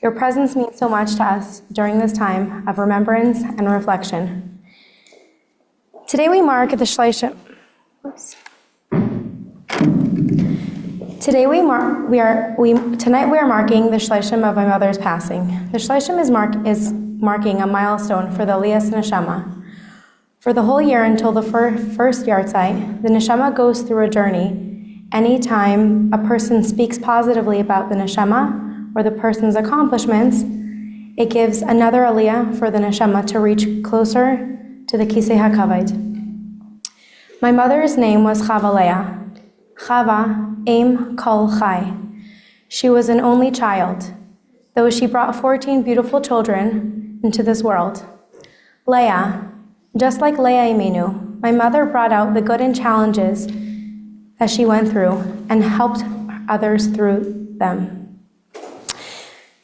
Your presence means so much to us during this time of remembrance and reflection. Today we mark the shloshim. Tonight we are marking the shloshim of my mother's passing. The shloshim is marking a milestone for the Leah's neshama. For the whole year until the first yartzeit, the neshama goes through a journey. Anytime a person speaks positively about the neshama or the person's accomplishments, it gives another aliyah for the neshama to reach closer to the kisei hakavod. My mother's name was Chava Leah. Chava, Aim Kol Chai. She was an only child, though she brought 14 beautiful children into this world. Leah, just like Leah Imenu, my mother brought out the good and challenges that she went through and helped others through them.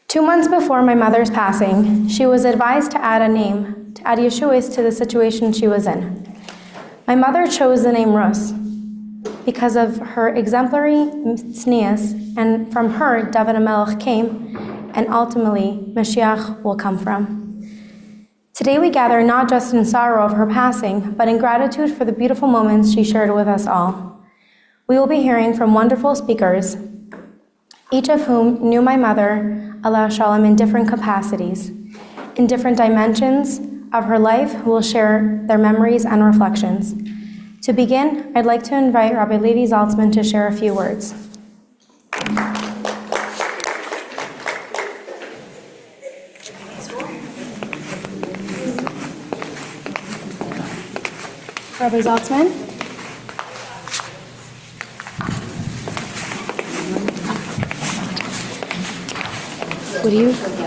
2 months before my mother's passing, she was advised to add Yeshuas to the situation she was in. My mother chose the name Rus because of her exemplary tznius, and from her David HaMelech came, and ultimately Mashiach will come from. Today we gather not just in sorrow of her passing, but in gratitude for the beautiful moments she shared with us all. We will be hearing from wonderful speakers, each of whom knew my mother, Allah Shalom, in different capacities, in different dimensions of her life, who will share their memories and reflections. To begin, I'd like to invite Rabbi Levi Zaltzman to share a few words. Rabbi Zaltzman?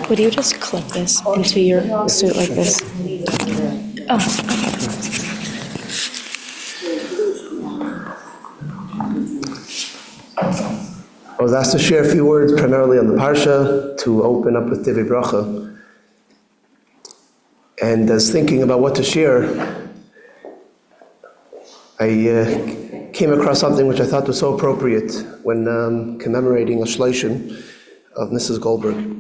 Would you just clip this into your suit like this? Oh. I was asked to share a few words primarily on the Parsha, to open up with Divei Bracha. And as thinking about what to share, I came across something which I thought was so appropriate when commemorating a shloshim of Mrs. Goldberg.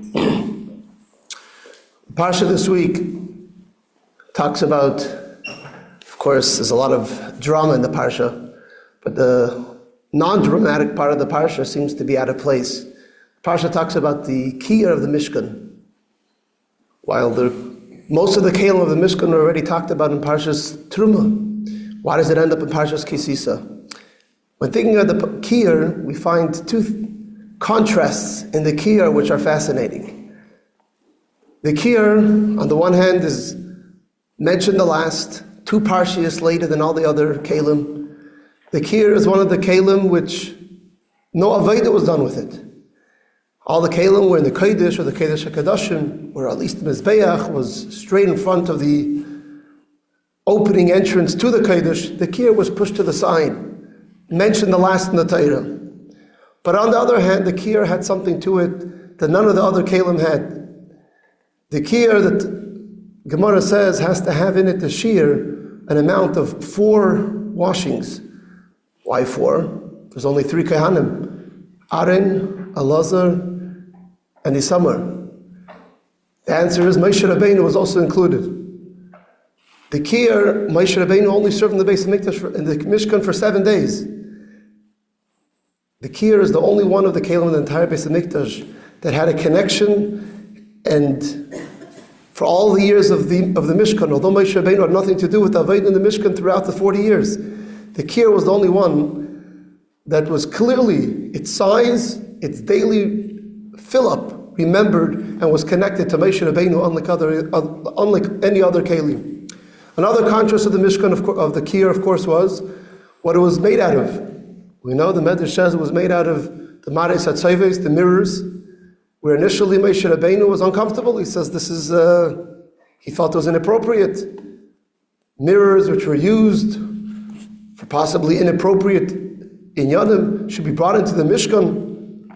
The Parsha this week talks about, of course, there's a lot of drama in the Parsha, but the non-dramatic part of the Parsha seems to be out of place. The Parsha talks about the kiyur of the Mishkan. While most of the kelim of the Mishkan are already talked about in Parshas Truma, why does it end up in Parshas Kisisa? When thinking of the kiyur, we find two contrasts in the kiyur which are fascinating. The kiyur, on the one hand, is mentioned the last, 2 parshias later than all the other kelim. The kiyur is one of the kelim which no avodah was done with it. All the kelim were in the Kodesh or the Kodesh HaKadoshim, or at least the Mizbeach was straight in front of the opening entrance to the Kodesh. The kiyur was pushed to the side, mentioned the last in the Torah. But on the other hand, the kiyur had something to it that none of the other kelim had. The kiyur that Gemara says has to have in it the shear an amount of 4 washings. Why 4? There's only 3 Kohanim: Aaron, Elazar, and Isamar. The answer is Moshe Rabbeinu was also included. The kiyur, Moshe Rabbeinu only served in the Beis Hamikdash in the Mishkan for 7 days. The kiyur is the only one of the kelim in the entire Beis Hamikdash that had a connection, and for all the years of the Mishkan, although Moshe Rabbeinu had nothing to do with Avodah in the Mishkan throughout the 40 years, the kiyur was the only one that was clearly its size, its daily fill-up, remembered and was connected to Moshe Rabbeinu, unlike any other kelim. Another contrast of the Mishkan, of the kiyur, of course, was what it was made out of. We know the Medrash says it was made out of the Mares HaTzaves, the mirrors, where initially Moshe Rabbeinu was uncomfortable. He says he felt it was inappropriate. Mirrors which were used for possibly inappropriate inyanim should be brought into the Mishkan.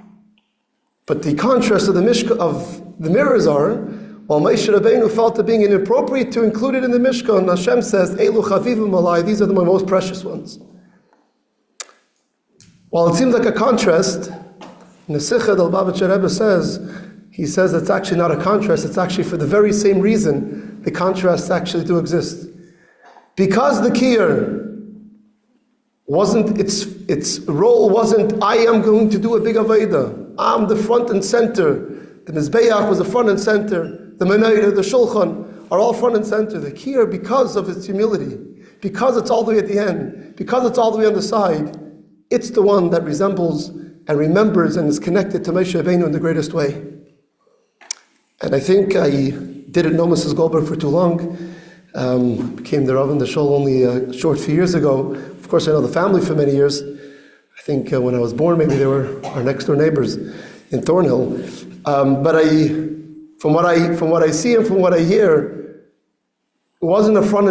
But the contrast of the Mishkan, of the mirrors are, while Moshe Rabbeinu felt it being inappropriate to include it in the Mishkan, Hashem says, Eilu chavivim alai, these are my most precious ones. While it seems like a contrast, in the Sichad, the Lubavitcher Rebbe says, he says it's actually not a contrast, it's actually for the very same reason the contrasts actually do exist. Because the kiyur wasn't, its role wasn't, I am going to do a big avodah, I'm the front and center. The mizbeach was the front and center, the menorah, the shulchan are all front and center. The kiyur, because of its humility, because it's all the way at the end, because it's all the way on the side, it's the one that resembles and remembers and is connected to Moshe Rabbeinu in the greatest way. And I think I didn't know Mrs. Goldberg for too long. Became the Rav in the Shul only a short few years ago. Of course, I know the family for many years. I think when I was born, maybe they were our next door neighbors in Thornhill. But from what I see and from what I hear, she wasn't a front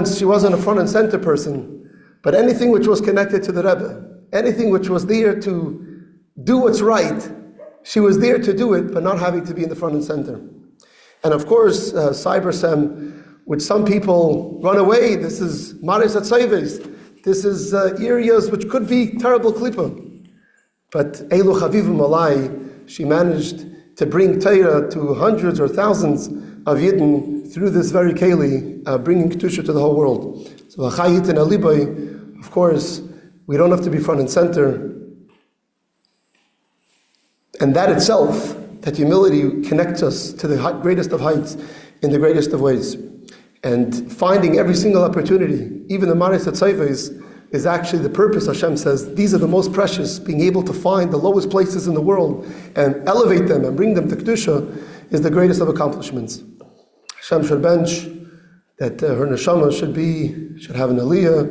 and center person. But anything which was connected to the Rebbe, anything which was there to do what's right, she was there to do it, but not having to be in the front and center. And of course, Cybersem, which some people run away, this is Maris at Chavies, this is areas which could be terrible klippa. But Eilu Chavivim Alai, she managed to bring Torah to hundreds or thousands of Yidden through this very keli, bringing Kedusha to the whole world. So Achayit and Alibai, of course, we don't have to be front and center. And that itself, that humility connects us to the greatest of heights in the greatest of ways. And finding every single opportunity, even the Maris Chavies, is actually the purpose. Hashem says, these are the most precious, being able to find the lowest places in the world and elevate them and bring them to Kedusha is the greatest of accomplishments. Hashem should bench that her neshama should have an Leah,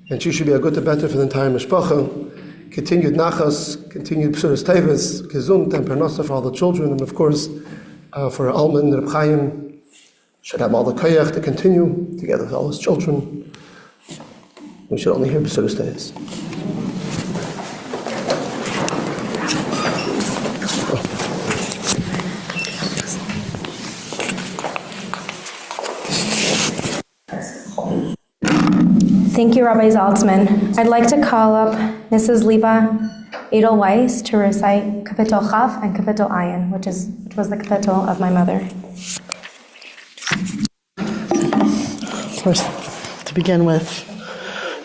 and she should be a good better for the entire mishpacha. Continued nachas, continued b'shuras teves, gesund and parnasa for all the children, and of course for Alman and Hachaim should have all the koyach to continue together with all his children. We should only hear b'shuras teves. Thank you, Rabbi Zaltzman. I'd like to call up Mrs. Leah Edelweiss to recite Kapitel Chaf and Kapitel Ayin, which was the Kapitel of my mother. First, to begin with,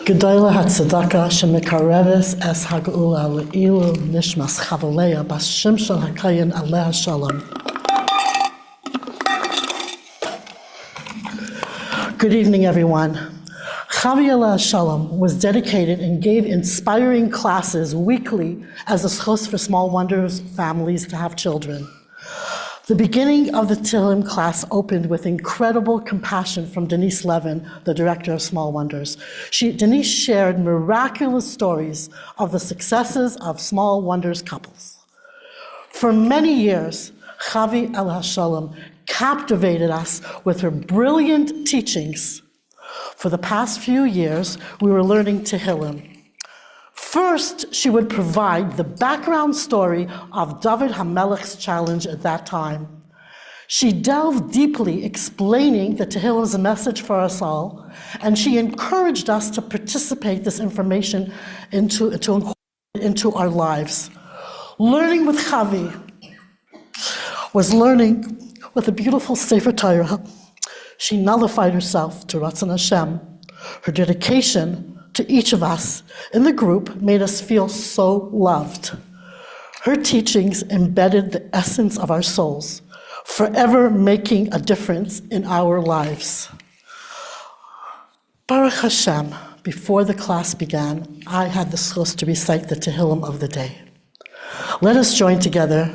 Gedola Hatzedaka Shemikareves Es Hagula Le'ilu Nishmas Chava Leah Bas Shimshon Hakohen Aleh Shalom. Good evening, everyone. Chavi Aleh Shalom was dedicated and gave inspiring classes weekly as a schos for small wonders families to have children. The beginning of the Tehillim class opened with incredible compassion from Denise Levin, the director of Small Wonders. Denise shared miraculous stories of the successes of Small Wonders couples. For many years, Chavi Aleh Shalom captivated us with her brilliant teachings. For the past few years, we were learning Tehillim. First, she would provide the background story of David HaMelech's challenge at that time. She delved deeply, explaining the Tehillim's message for us all, and she encouraged us to participate this information into our lives. Learning with Chavi was learning with a beautiful Sefer Torah. She nullified herself to Ratzon Hashem. Her dedication to each of us in the group made us feel so loved. Her teachings embedded the essence of our souls, forever making a difference in our lives. Baruch Hashem, before the class began, I had the schos to recite the Tehillim of the day. Let us join together,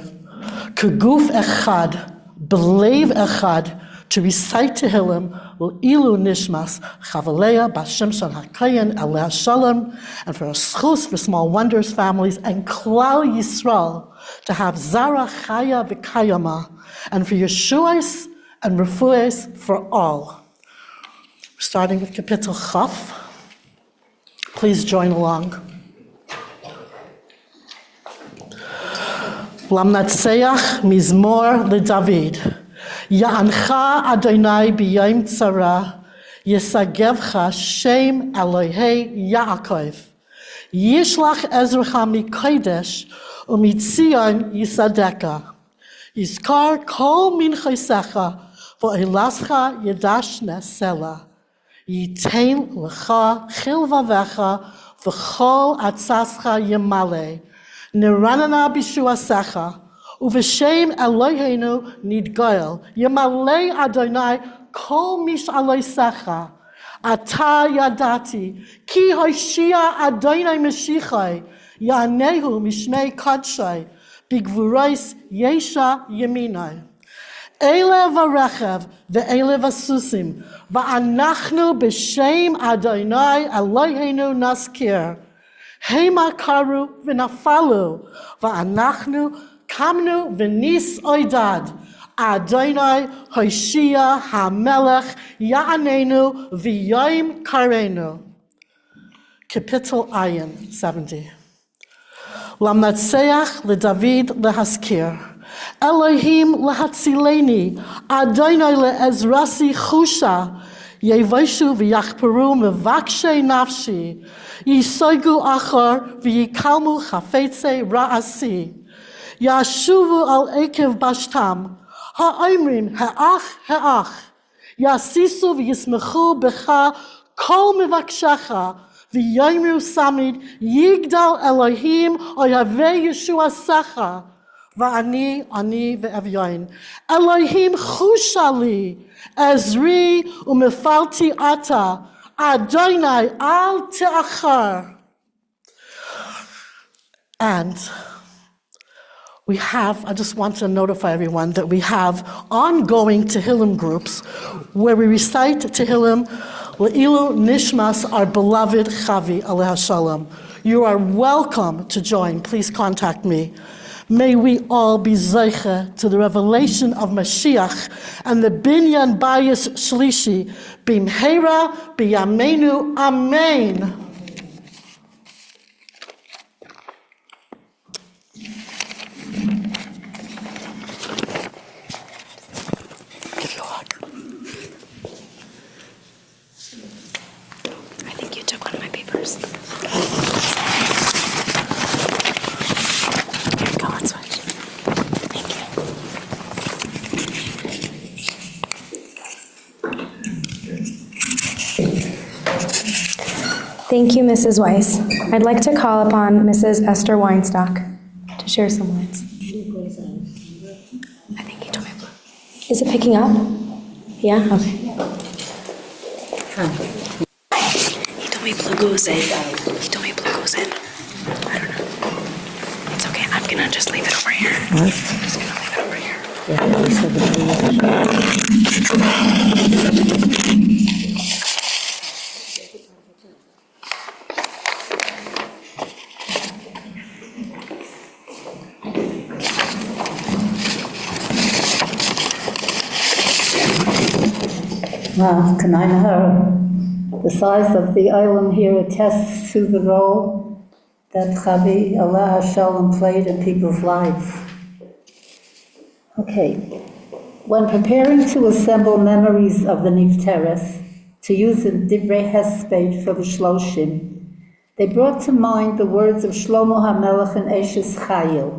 keguf echad, belev echad, to recite Tehillim, Ilu Nishmas, Chava Leah, Bas Shimshon Hakohen Aleh Shalom, and for a schos for Small Wonders families and Klal Yisrael to have Zara Chaya V'Kayama, and for Yeshuas and Refues for all. Starting with Kapitel Chaf. Please join along. Lamnatseach Mizmor LeDavid. Ya'ancha Adonai b'yom tzara, Yisagevcha Shem Elohei Yaakov, Yishlach Ezracha mikodesh, umitzion Yisadeka, Yizkar kol min chaysecha, v'oilascha yidashne sela. Yitain lecha chil vavecha, v'chol atzascha yemale. Niranana bishuasecha, uv'shem Eloheinu nidgoel. Yemale Adonai kol mish aloisecha. Ata yadati, ki hoshia Adonai Mashiachai, Yanehu mishmei kadshai, bigvurais yesha yeminai. Ele varechev ve'ele vasusim, va'anachnu b'shem Adonai Eloheinu naskir. Hema karu v'nafalu, va'anachnu kamnu v'nis oidad. Adonai Hoshia HaMelech Ya'anenu V'Yoim Karenu. Kapitel Ayin 70. Lamnatseach LeDavid lehaskir. Elohim lehatzileni. Adonai le'ezrasi chusha. Yevoshu v'yachperu mevakshe nafshi. Yisoigu achor v'yikalmu chafetze ra'asi. Yashuvu al ekev bashtam. Ha'omrim ha'ach. Yasisu v'yismechu becha kol mevakshecha. V'yomru samid yigdal Elohim oyave Yeshua secha. Va'ani ve'evyoin. Elohim chushali. Ezri umefalti ata. Adonai al te'achar. And I just want to notify everyone that we have ongoing Tehillim groups where we recite Tehillim Le'ilu Nishmas, our beloved Chavi, Aleha Shalom. You are welcome to join. Please contact me. May we all be zeiche to the revelation of Mashiach and the binyan bayis shlishi. Bimheira biyamenu. Amen. I think you took one of my papers. Here, go on, switch. Thank you. Thank you, Mrs. Weiss. I'd like to call upon Mrs. Esther Weinstock to share some words. I think he told me. Is it picking up? Yeah? Okay. He told me blue goes in. I don't know. It's okay. I'm gonna just leave it over here. I'm just gonna leave it over here. The size of the island here attests to the role that Chavi Allah Shalom played in people's lives. Okay, when preparing to assemble memories of the Nifteres, to use in BYHS for the shloshim, they brought to mind the words of Shlomo HaMelech and Eshes Chayil.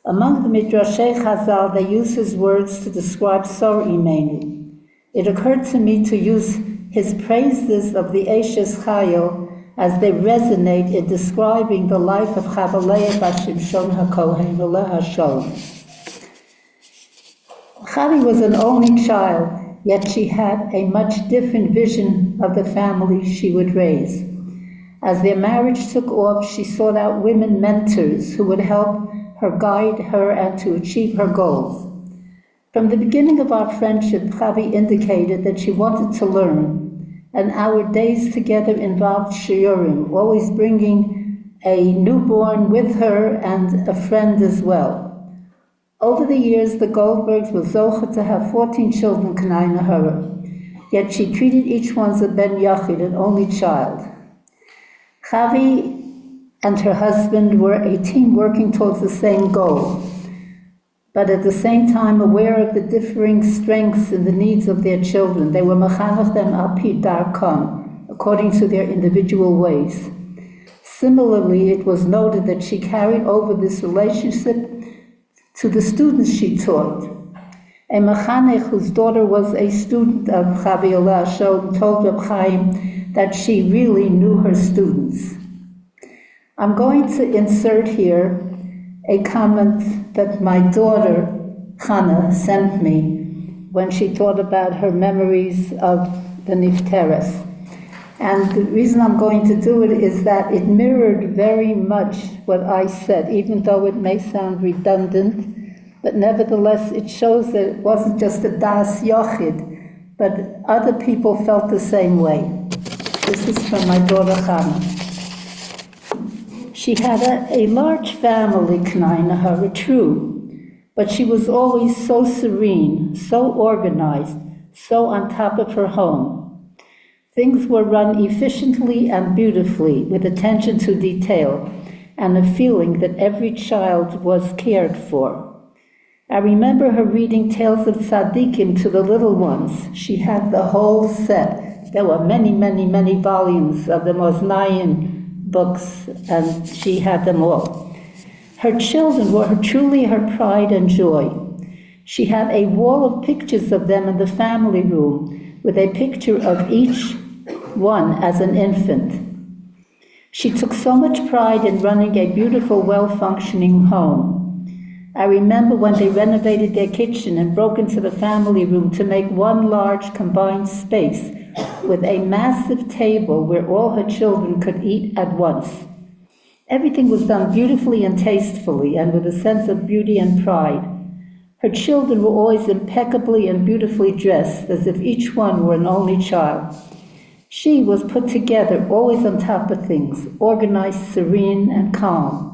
Among the Midrashei Chazal, they use his words to describe Sor Imenu. It occurred to me to use his praises of the Eshes Chayil as they resonate in describing the life of Chava Leah bat Shimshon Hakohen, Leah Shalom. Chavi was an only child, yet she had a much different vision of the family she would raise. As their marriage took off, she sought out women mentors who would help her guide her and to achieve her goals. From the beginning of our friendship, Chavi indicated that she wanted to learn, and our days together involved shiurim, always bringing a newborn with her and a friend as well. Over the years, the Goldbergs were zocha to have 14 children, Kanai Nahara, yet she treated each one as a ben yachid, an only child. Chavi and her husband were a team working towards the same goal, but at the same time aware of the differing strengths and the needs of their children. They were mechanech them al pi darkam, according to their individual ways. Similarly, it was noted that she carried over this relationship to the students she taught. A mechanech whose daughter was a student of Chavi told Reb Chaim that she really knew her students. I'm going to insert here a comment that my daughter, Hannah, sent me when she thought about her memories of the Nifteres. And the reason I'm going to do it is that it mirrored very much what I said, even though it may sound redundant, but nevertheless it shows that it wasn't just a das yochid, but other people felt the same way. This is from my daughter Hannah. She had a large family, Knainahara, true, but she was always so serene, so organized, so on top of her home. Things were run efficiently and beautifully, with attention to detail, and a feeling that every child was cared for. I remember her reading tales of tzaddikim to the little ones. She had the whole set. There were many, many, many volumes of the Moznayin books, and she had them all. Her children were truly her pride and joy. She had a wall of pictures of them in the family room, with a picture of each one as an infant. She took so much pride in running a beautiful, well-functioning home. I remember when they renovated their kitchen and broke into the family room to make one large combined space with a massive table where all her children could eat at once. Everything was done beautifully and tastefully and with a sense of beauty and pride. Her children were always impeccably and beautifully dressed, as if each one were an only child. She was put together, always on top of things, organized, serene, and calm.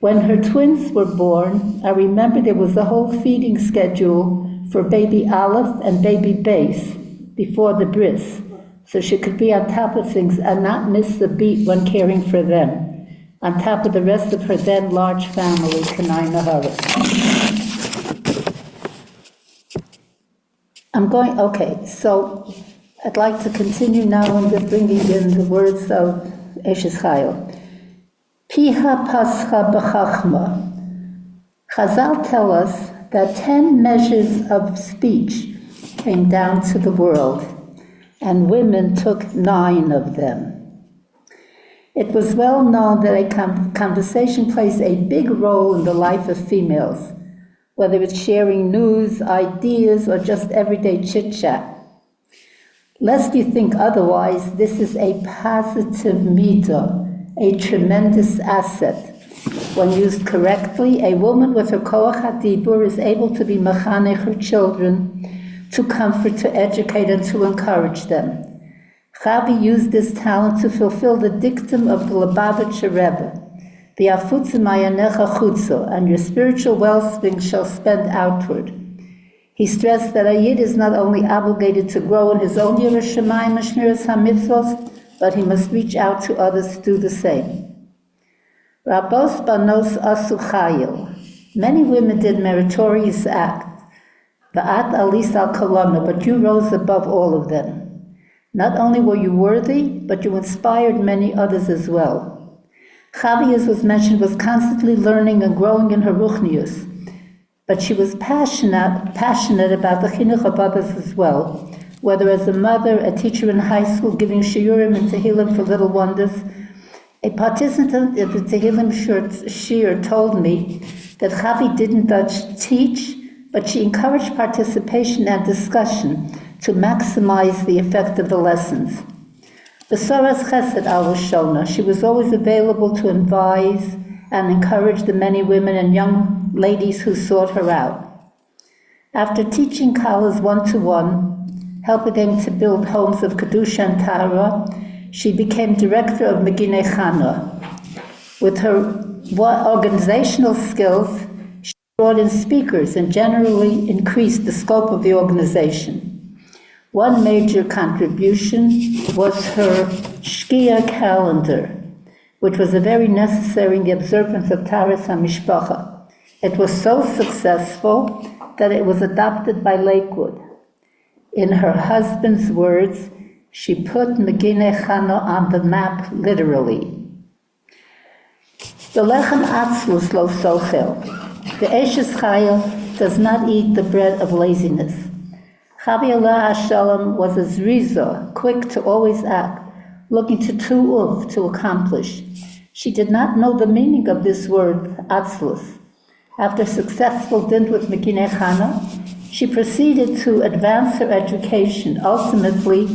When her twins were born, I remember there was a whole feeding schedule for baby Aleph and baby Base before the bris, so she could be on top of things and not miss a beat when caring for them, on top of the rest of her then large family, Kanai Naharis. So I'd like to continue now in bringing in the words of Eshes Chayil. Piha pascha b'chachma. Chazal tell us that 10 measures of speech came down to the world, and women took 9 of them. It was well known that a conversation plays a big role in the life of females, whether it's sharing news, ideas, or just everyday chit-chat. Lest you think otherwise, this is a positive midah, a tremendous asset. When used correctly, a woman with her koach hadibur is able to be mechanech her children, to comfort, to educate, and to encourage them. Chavi used this talent to fulfill the dictum of the Lubavitcher Rebbe, the afutze mayanecha chutzo, and your spiritual wellspring shall spend outward. He stressed that a Yid is not only obligated to grow in his own Yiras Shamayim and Shmiras HaMitzvos, but he must reach out to others to do the same. Rabos banos asu chayil. Many women did meritorious acts. Va'at alis al kolona, but you rose above all of them. Not only were you worthy, but you inspired many others as well. Chavi, as was mentioned, was constantly learning and growing in her ruchnius, but she was passionate about the chinuch of others as well, whether as a mother, a teacher in high school giving shiurim and tehillim for little wonders. A participant at the tehillim shiur told me that Chavi didn't just teach, but she encouraged participation and discussion to maximize the effect of the lessons. B'soras chesed al shona, she was always available to advise and encourage the many women and young ladies who sought her out. After teaching Kalas one-to-one, helping them to build homes of Kedusha and Tahara, she became director of Meginei Chana. With her organizational skills, she brought in speakers and generally increased the scope of the organization. One major contribution was her Shkia calendar, which was a very necessary in the observance of Taharas HaMishpacha. It was so successful that it was adopted by Lakewood. In her husband's words, she put Meginei Chana on the map, literally. The lechem atzlus lo sochel. The Eshes Chayil does not eat the bread of laziness. Chavi Shalom was a zriza, quick to always act, looking to to accomplish. She did not know the meaning of this word, atzlus. After successful dint with Mekinei Chana, she proceeded to advance her education, ultimately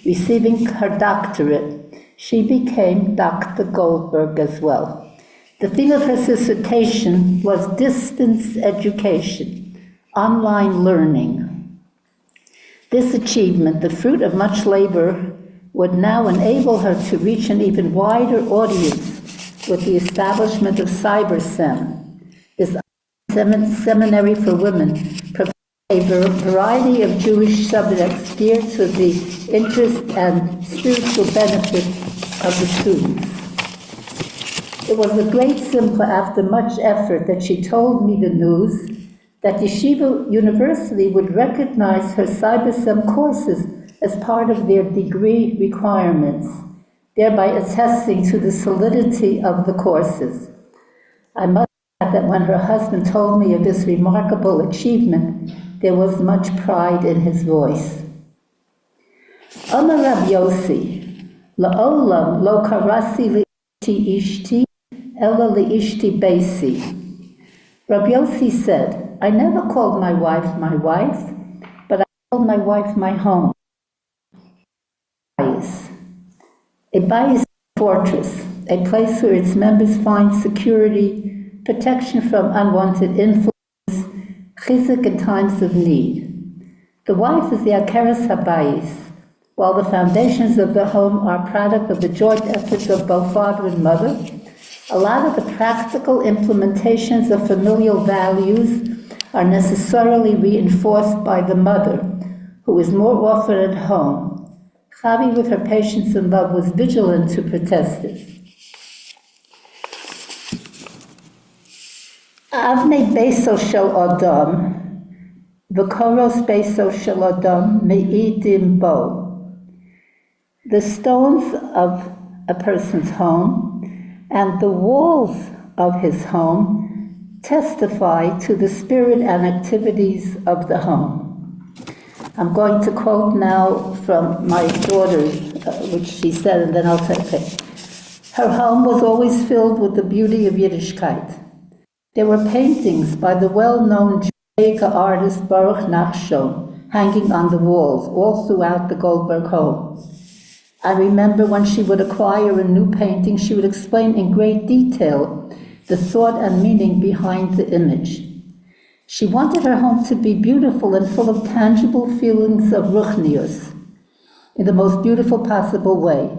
receiving her doctorate. She became Dr. Goldberg as well. The theme of her dissertation was distance education, online learning. This achievement, the fruit of much labor, would now enable her to reach an even wider audience with the establishment of CyberSem. This seminary for women provides a variety of Jewish subjects geared to the interest and spiritual benefit of the students. It was a great simcha after much effort that she told me the news that Yeshiva University would recognize her CyberSem courses as part of their degree requirements, thereby attesting to the solidity of the courses. I must add that when her husband told me of this remarkable achievement, there was much pride in his voice. Amar Rab Yossi, la'olam lo karasi li'ishti ishti, ela li'ishti beisi. Rab Yossi said, I never called my wife, but I called my wife my home. A bayis is a fortress, a place where its members find security, protection from unwanted influence, chizuk in times of need. The wife is the akeres habayis, while the foundations of the home are product of the joint efforts of both father and mother. A lot of the practical implementations of familial values are necessarily reinforced by the mother, who is more often at home. Chavi, with her patience and love, was vigilant to protest this. Avnei beiso shel Adam, v'koros beiso shel Adam me'idim bo. The stones of a person's home and the walls of his home testify to the spirit and activities of the home. I'm going to quote now from my daughter, which she said, and then I'll take it. Her home was always filled with the beauty of yiddishkeit. There were paintings by the well-known Jewish artist Baruch Nachshon hanging on the walls all throughout the Goldberg home. I remember when she would acquire a new painting, she would explain in great detail the thought and meaning behind the image. She wanted her home to be beautiful and full of tangible feelings of ruchnius in the most beautiful possible way.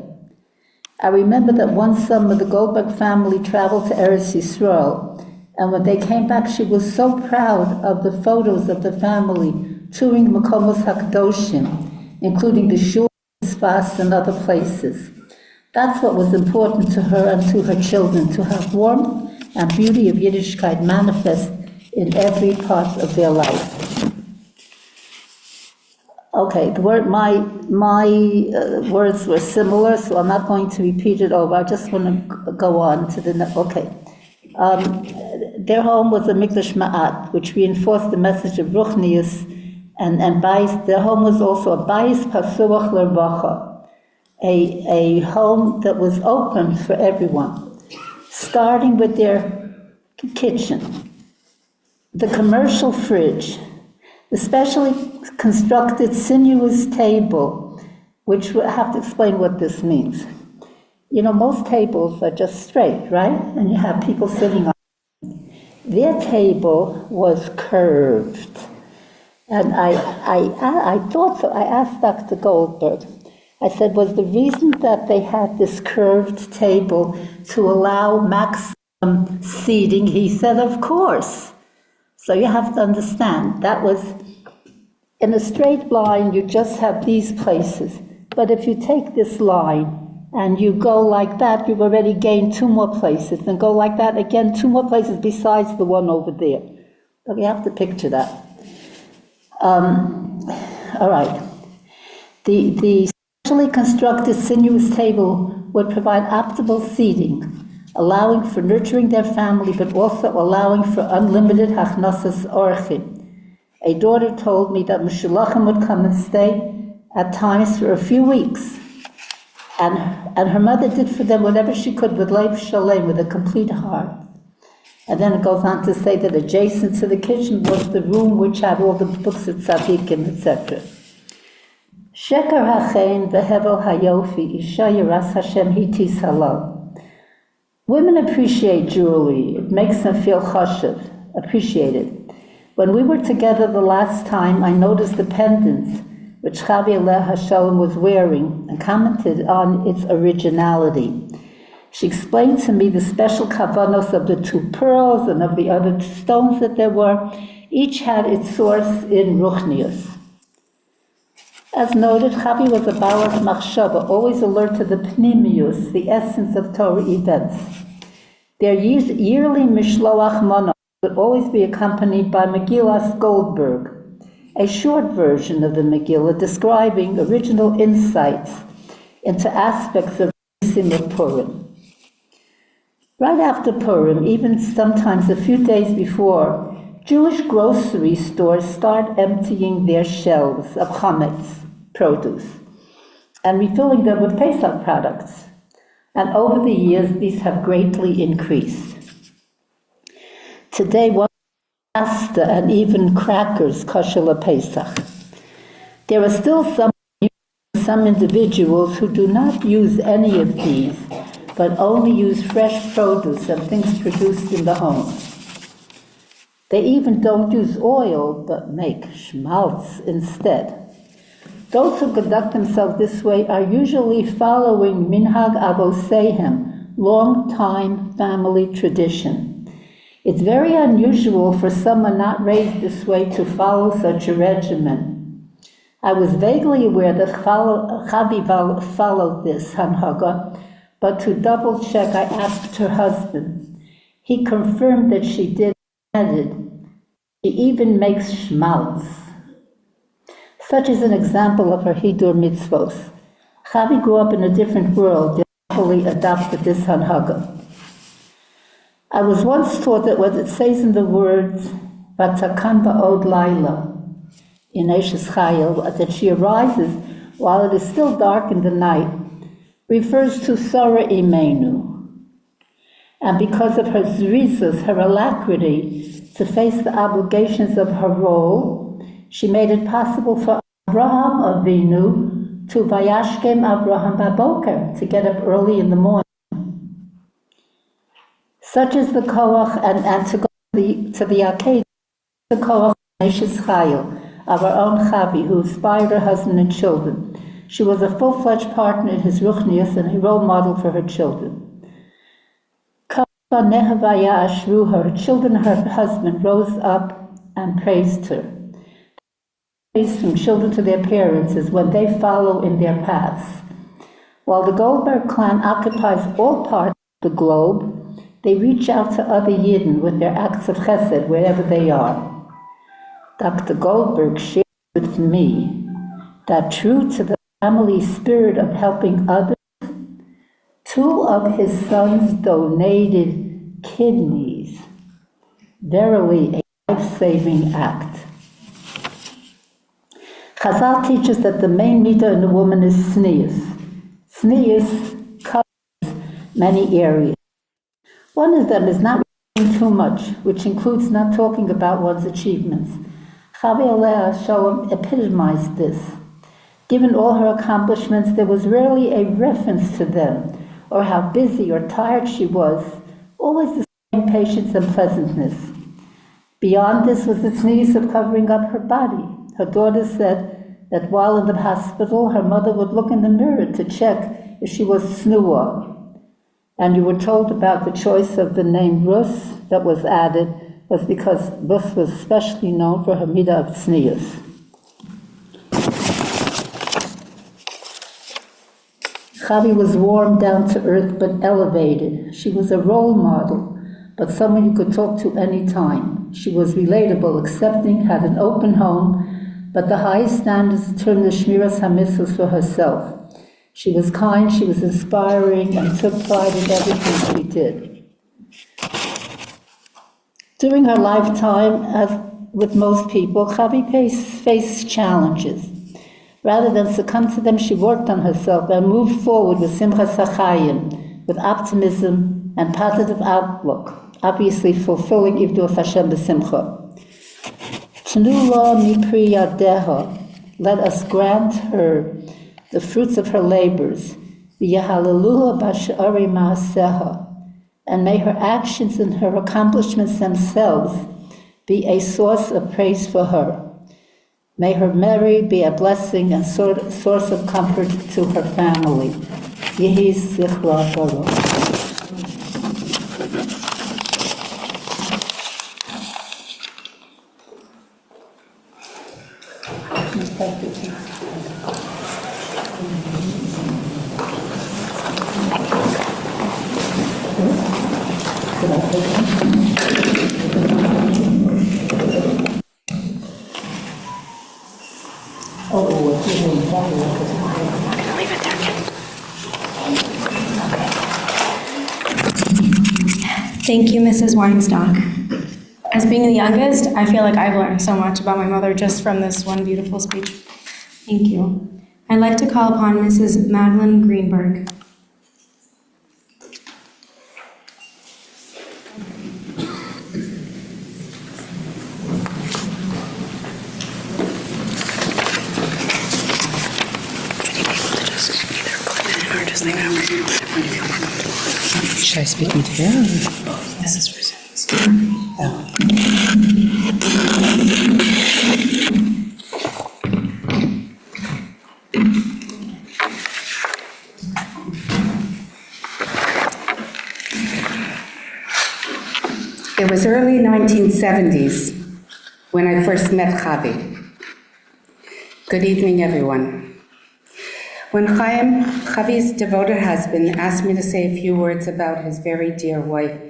I remember that one summer the Goldberg family traveled to Eretz Yisrael, and when they came back she was so proud of the photos of the family touring Makomos HaKadoshim, including the shul, spas, and other places. That's what was important to her and to her children, to have warmth and beauty of yiddishkeit manifest in every part of their life. Okay, my words were similar, so I'm not going to repeat it over. I just want to go on to the next. Okay. Their home was a mikdash ma'at, which reinforced the message of ruchnius, and bayis. Their home was also a bayis pasuach l'rvacha, a home that was open for everyone, starting with their kitchen, the commercial fridge, the specially constructed sinuous table, which I have to explain what this means. You know, most tables are just straight, right? And you have people sitting on it. Their table was curved. And I thought so. I asked Dr. Goldberg, I said, was the reason that they had this curved table to allow maximum seating? He said, of course. So you have to understand, that was, in a straight line, you just have these places. But if you take this line and you go like that, you've already gained 2 more places. And go like that again, 2 more places besides the one over there. But you have to picture that. All right. The specially constructed sinuous table would provide optimal seating, allowing for nurturing their family, but also allowing for unlimited hachnasas orchim. A daughter told me that Meshulachim would come and stay at times for a few weeks, and her mother did for them whatever she could with leib shalem, with a complete heart. And then it goes on to say that adjacent to the kitchen was the room which had all the books of tzaddikim, etc. Sheker hachein v'hevel hayofi isha yiras Hashem hiti salal. Women appreciate jewelry. It makes them feel chashiv, appreciated. When we were together the last time, I noticed the pendants which Chavi Goldberg was wearing and commented on its originality. She explained to me the special kavanos of the 2 pearls and of the other stones that there were. Each had its source in ruchnius. As noted, Chavi was a balas machshava, always alert to the pnimius, the essence of Torah events. Their yearly mishloach mana would always be accompanied by Megillas Goldberg, a short version of the Megillah describing original insights into aspects of Purim. Right after Purim, even sometimes a few days before, Jewish grocery stores start emptying their shelves of chametz, produce, and refilling them with Pesach products. And over the years, these have greatly increased. Today, one pasta and even crackers kosher Pesach. There are still some individuals who do not use any of these, but only use fresh produce and things produced in the home. They even don't use oil, but make schmaltz instead. Those who conduct themselves this way are usually following minhag avoseihem, long-time family tradition. It's very unusual for someone not raised this way to follow such a regimen. I was vaguely aware that Chavi followed this hanhaga, but to double check, I asked her husband. He confirmed that she did, and added, she even makes schmaltz. Such is an example of her hidur mitzvos. Chavi grew up in a different world, and happily adopted this hanhaga. I was once taught that what it says in the words, Vatakan ba'od laila, in Eshes Chayil, that she arises while it is still dark in the night, refers to Tzrurah Imenu. And because of her zrizos, her alacrity to face the obligations of her role, she made it possible for Abraham Avinu to vayashkem Abraham baboker, to get up early in the morning. Such is the koach, and to go to the arcade, the koach Eshes Chayil, of our own Chavi, who inspired her husband and children. She was a full-fledged partner in his ruchnius and a role model for her children. Her children and her husband rose up and praised her. Praise from children to their parents is when they follow in their paths. While the Goldberg clan occupies all parts of the globe, they reach out to other Yidden with their acts of chesed wherever they are. Dr. Goldberg shared with me that true to the family spirit of helping others, 2 of his sons donated kidneys. Verily a life-saving act. Chazal teaches that the main midah in a woman is tznius. Tznius covers many areas. One of them is not reading too much, which includes not talking about one's achievements. Chavi Goldberg epitomized this. Given all her accomplishments, there was rarely a reference to them, or how busy or tired she was, always the same patience and pleasantness. Beyond this was the tznius of covering up her body. Her daughter said that while in the hospital, her mother would look in the mirror to check if she was tznuah. And you were told about the choice of the name Rus that was added was because Rus was especially known for her midah of tznius. Chavi was warm, down to earth, but elevated. She was a role model, but someone you could talk to any time. She was relatable, accepting, had an open home, but the highest standards determined the shmiras hamitzvos for herself. She was kind, she was inspiring, and took pride in everything she did. During her lifetime, as with most people, Chavi faced challenges. Rather than succumb to them, she worked on herself and moved forward with simchas Hachaim, with optimism and positive outlook, obviously fulfilling Ivdur Hashem b'simcha. Tzrurah mipri yadeha, let us grant her the fruits of her labors, v'yahalaluha b'sha'ari ma'aseha, and may her actions and her accomplishments themselves be a source of praise for her. May her memory be a blessing and source of comfort to her family. Yehi zichra baruch. Thank you, Mrs. Weinstock. As being the youngest, I feel like I've learned so much about my mother just from this one beautiful speech. Thank you. I'd like to call upon Mrs. Madeline Greenberg. Should I speak into there? This is for oh. It was early 1970s when I first met Chavi. Good evening, everyone. When Chaim, Chavi's devoted husband, asked me to say a few words about his very dear wife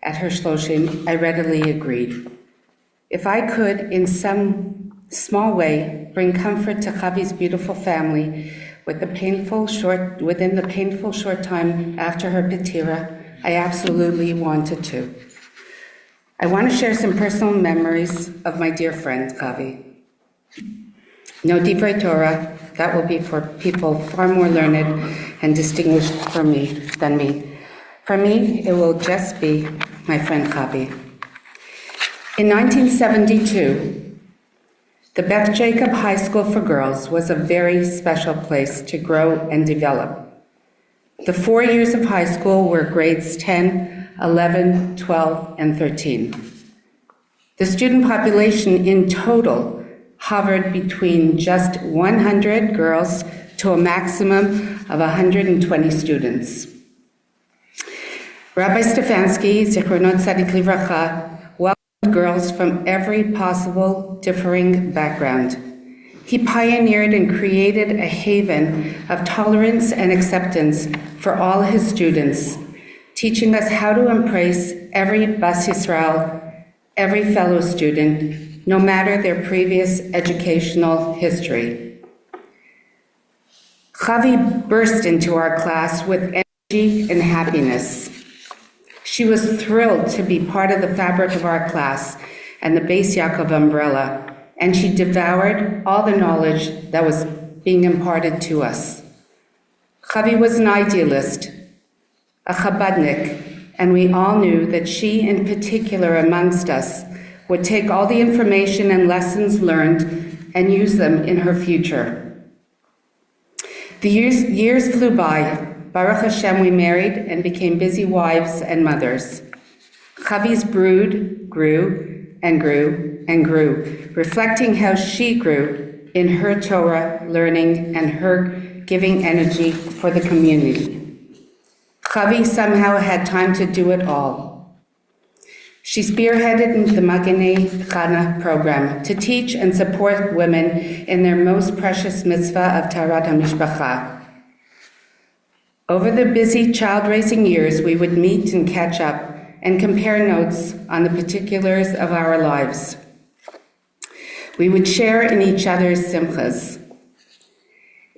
at her shloshim, I readily agreed. If I could, in some small way, bring comfort to Chavi's beautiful family within the painful short time after her Btzror, I absolutely wanted to. I want to share some personal memories of my dear friend, Chavi. No divrei Torah, that will be for people far more learned and distinguished than me. For me, it will just be my friend Chavi. In 1972, the Beth Jacob High School for Girls was a very special place to grow and develop. The 4 years of high school were grades 10, 11, 12, and 13. The student population in total hovered between just 100 girls to a maximum of 120 students. Rabbi Stefanski, Zichronot Tzadik Livracha, welcomed girls from every possible differing background. He pioneered and created a haven of tolerance and acceptance for all his students, teaching us how to embrace every Bas Yisrael, every fellow student, no matter their previous educational history. Chavi burst into our class with energy and happiness. She was thrilled to be part of the fabric of our class and the Beis Yaakov umbrella, and she devoured all the knowledge that was being imparted to us. Chavi was an idealist, a Chabadnik, and we all knew that she, in particular amongst us, would take all the information and lessons learned and use them in her future. The years flew by. Baruch Hashem, we married and became busy wives and mothers. Chavi's brood grew and grew and grew, reflecting how she grew in her Torah learning and her giving energy for the community. Chavi somehow had time to do it all. She spearheaded the Magenei Chana program to teach and support women in their most precious mitzvah of Taharat HaMishpacha. Over the busy child-raising years, we would meet and catch up and compare notes on the particulars of our lives. We would share in each other's simchas.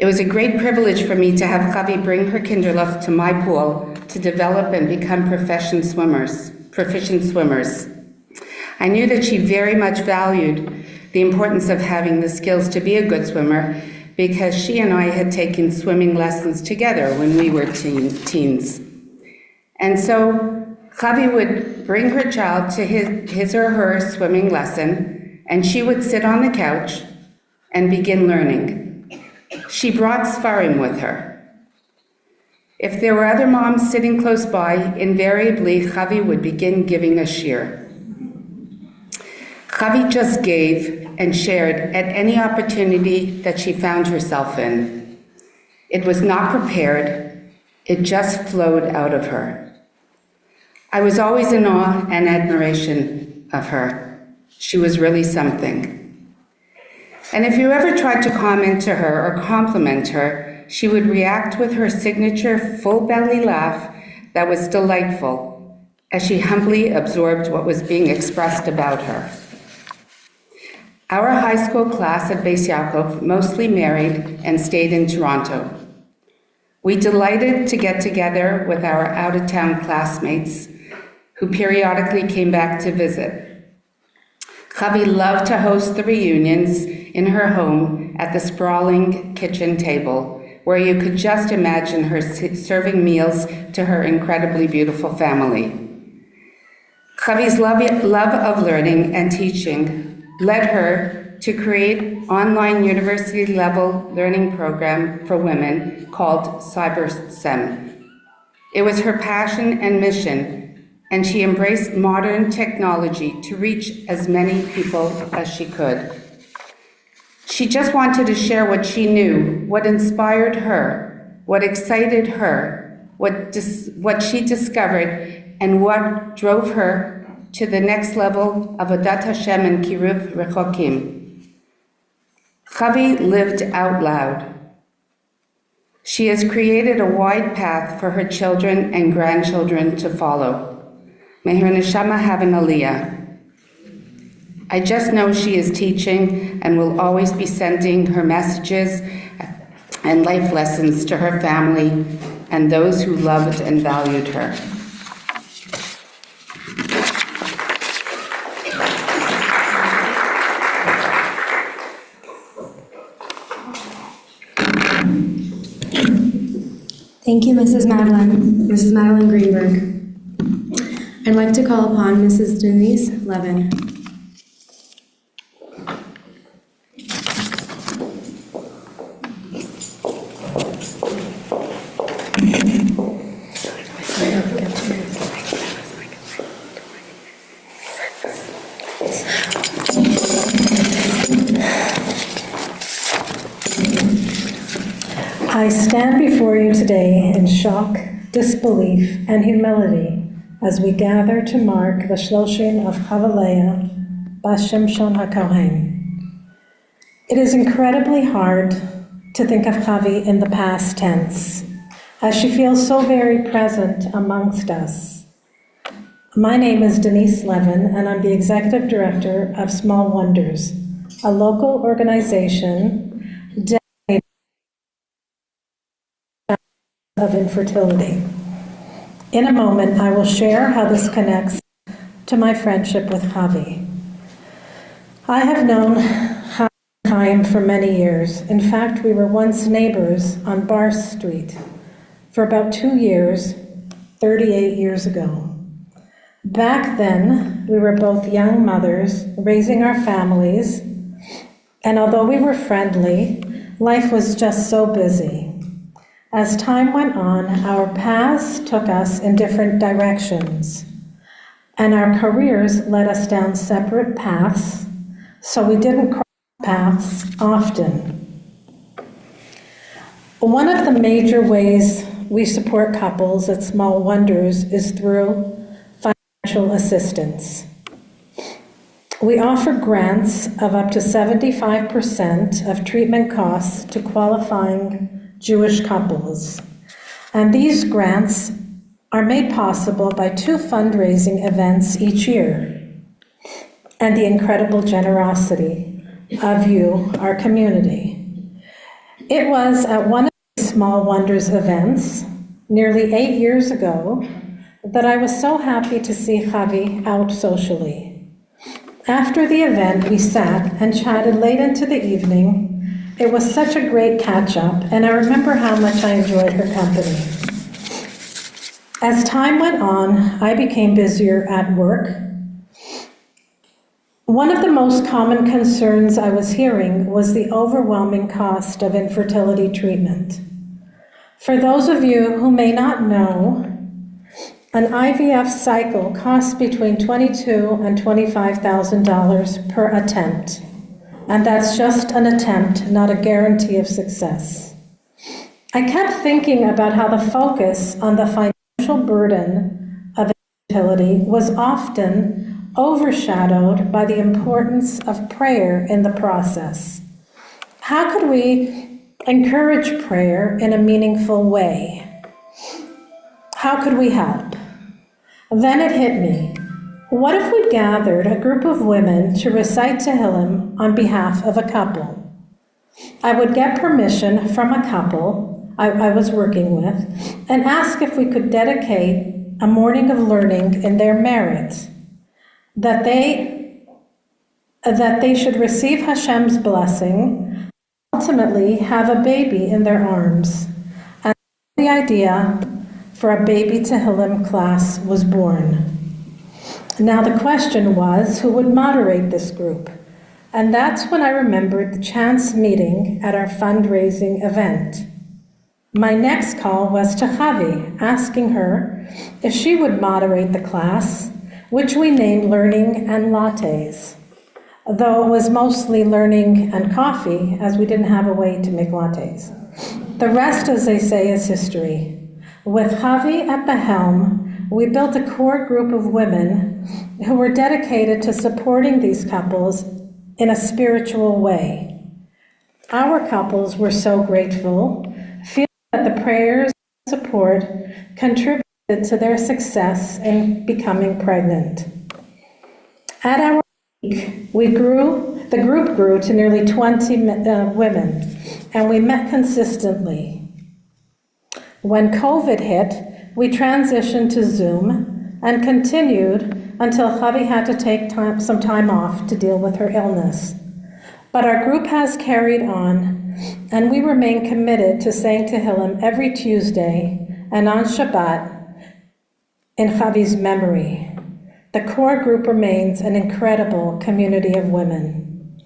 It was a great privilege for me to have Chavi bring her kinderlich to my pool to develop and become proficient swimmers. I knew that she very much valued the importance of having the skills to be a good swimmer because she and I had taken swimming lessons together when we were teens. And so Chavi would bring her child to his or her swimming lesson, and she would sit on the couch and begin learning. She brought Sfarim with her. If there were other moms sitting close by, invariably Chavi would begin giving a shir. Chavi just gave and shared at any opportunity that she found herself in. It was not prepared, it just flowed out of her. I was always in awe and admiration of her. She was really something. And if you ever tried to comment to her or compliment her, she would react with her signature full belly laugh that was delightful as she humbly absorbed what was being expressed about her. Our high school class at Beis Yaakov mostly married and stayed in Toronto. We delighted to get together with our out-of-town classmates who periodically came back to visit. Chavi loved to host the reunions in her home at the sprawling kitchen table, where you could just imagine her serving meals to her incredibly beautiful family. Chavi's love of learning and teaching led her to create online university-level learning program for women called CyberSem. It was her passion and mission, and she embraced modern technology to reach as many people as she could. She just wanted to share what she knew, what inspired her, what excited her, what she discovered, and what drove her to the next level of Adat Hashem and Kiruv Rechokim. Chavi lived out loud. She has created a wide path for her children and grandchildren to follow. May her neshama have an aliyah. I just know she is teaching and will always be sending her messages and life lessons to her family and those who loved and valued her. Thank you, Mrs. Madeline Greenberg. I'd like to call upon Mrs. Denise Levin. I stand before you today in shock, disbelief, and humility as we gather to mark the shloshim of Chava Leah, bas Shimshon Hakohen. It is incredibly hard to think of Chavi in the past tense, as she feels so very present amongst us. My name is Denise Levin, and I'm the Executive Director of Small Wonders, a local organization of infertility. In a moment, I will share how this connects to my friendship with Chavi. I have known Hachaim for many years. In fact, we were once neighbors on Bar Street for about 2 years, 38 years ago. Back then, we were both young mothers raising our families, and although we were friendly, life was just so busy. As time went on, our paths took us in different directions, and our careers led us down separate paths, so we didn't cross paths often. One of the major ways we support couples at Small Wonders is through financial assistance. We offer grants of up to 75% of treatment costs to qualifying Jewish couples. And these grants are made possible by 2 fundraising events each year, and the incredible generosity of you, our community. It was at one of these Small Wonders events, nearly 8 years ago, that I was so happy to see Chavi out socially. After the event, we sat and chatted late into the evening. It was such a great catch-up, and I remember how much I enjoyed her company. As time went on, I became busier at work. One of the most common concerns I was hearing was the overwhelming cost of infertility treatment. For those of you who may not know, an IVF cycle costs between $22,000 and $25,000 per attempt, and that's just an attempt, not a guarantee of success. I kept thinking about how the focus on the financial burden of infertility was often overshadowed by the importance of prayer in the process. How could we encourage prayer in a meaningful way? How could we help? Then it hit me. What if we gathered a group of women to recite Tehillim on behalf of a couple? I would get permission from a couple I was working with and ask if we could dedicate a morning of learning in their merit, that they should receive Hashem's blessing, ultimately have a baby in their arms. And the idea for a baby Tehillim class was born. Now the question was, who would moderate this group? And that's when I remembered the chance meeting at our fundraising event. My next call was to Chavi, asking her if she would moderate the class, which we named Learning and Lattes, though it was mostly learning and coffee, as we didn't have a way to make lattes. The rest, as they say, is history. With Chavi at the helm, we built a core group of women who were dedicated to supporting these couples in a spiritual way. Our couples were so grateful, feeling that the prayers and support contributed to their success in becoming pregnant. At our peak, the group grew to nearly 20 women, and we met consistently. When COVID hit, we transitioned to Zoom and continued until Chavi had to take some time off to deal with her illness. But our group has carried on, and we remain committed to saying Tehillim every Tuesday and on Shabbat in Chavi's memory. The core group remains an incredible community of women.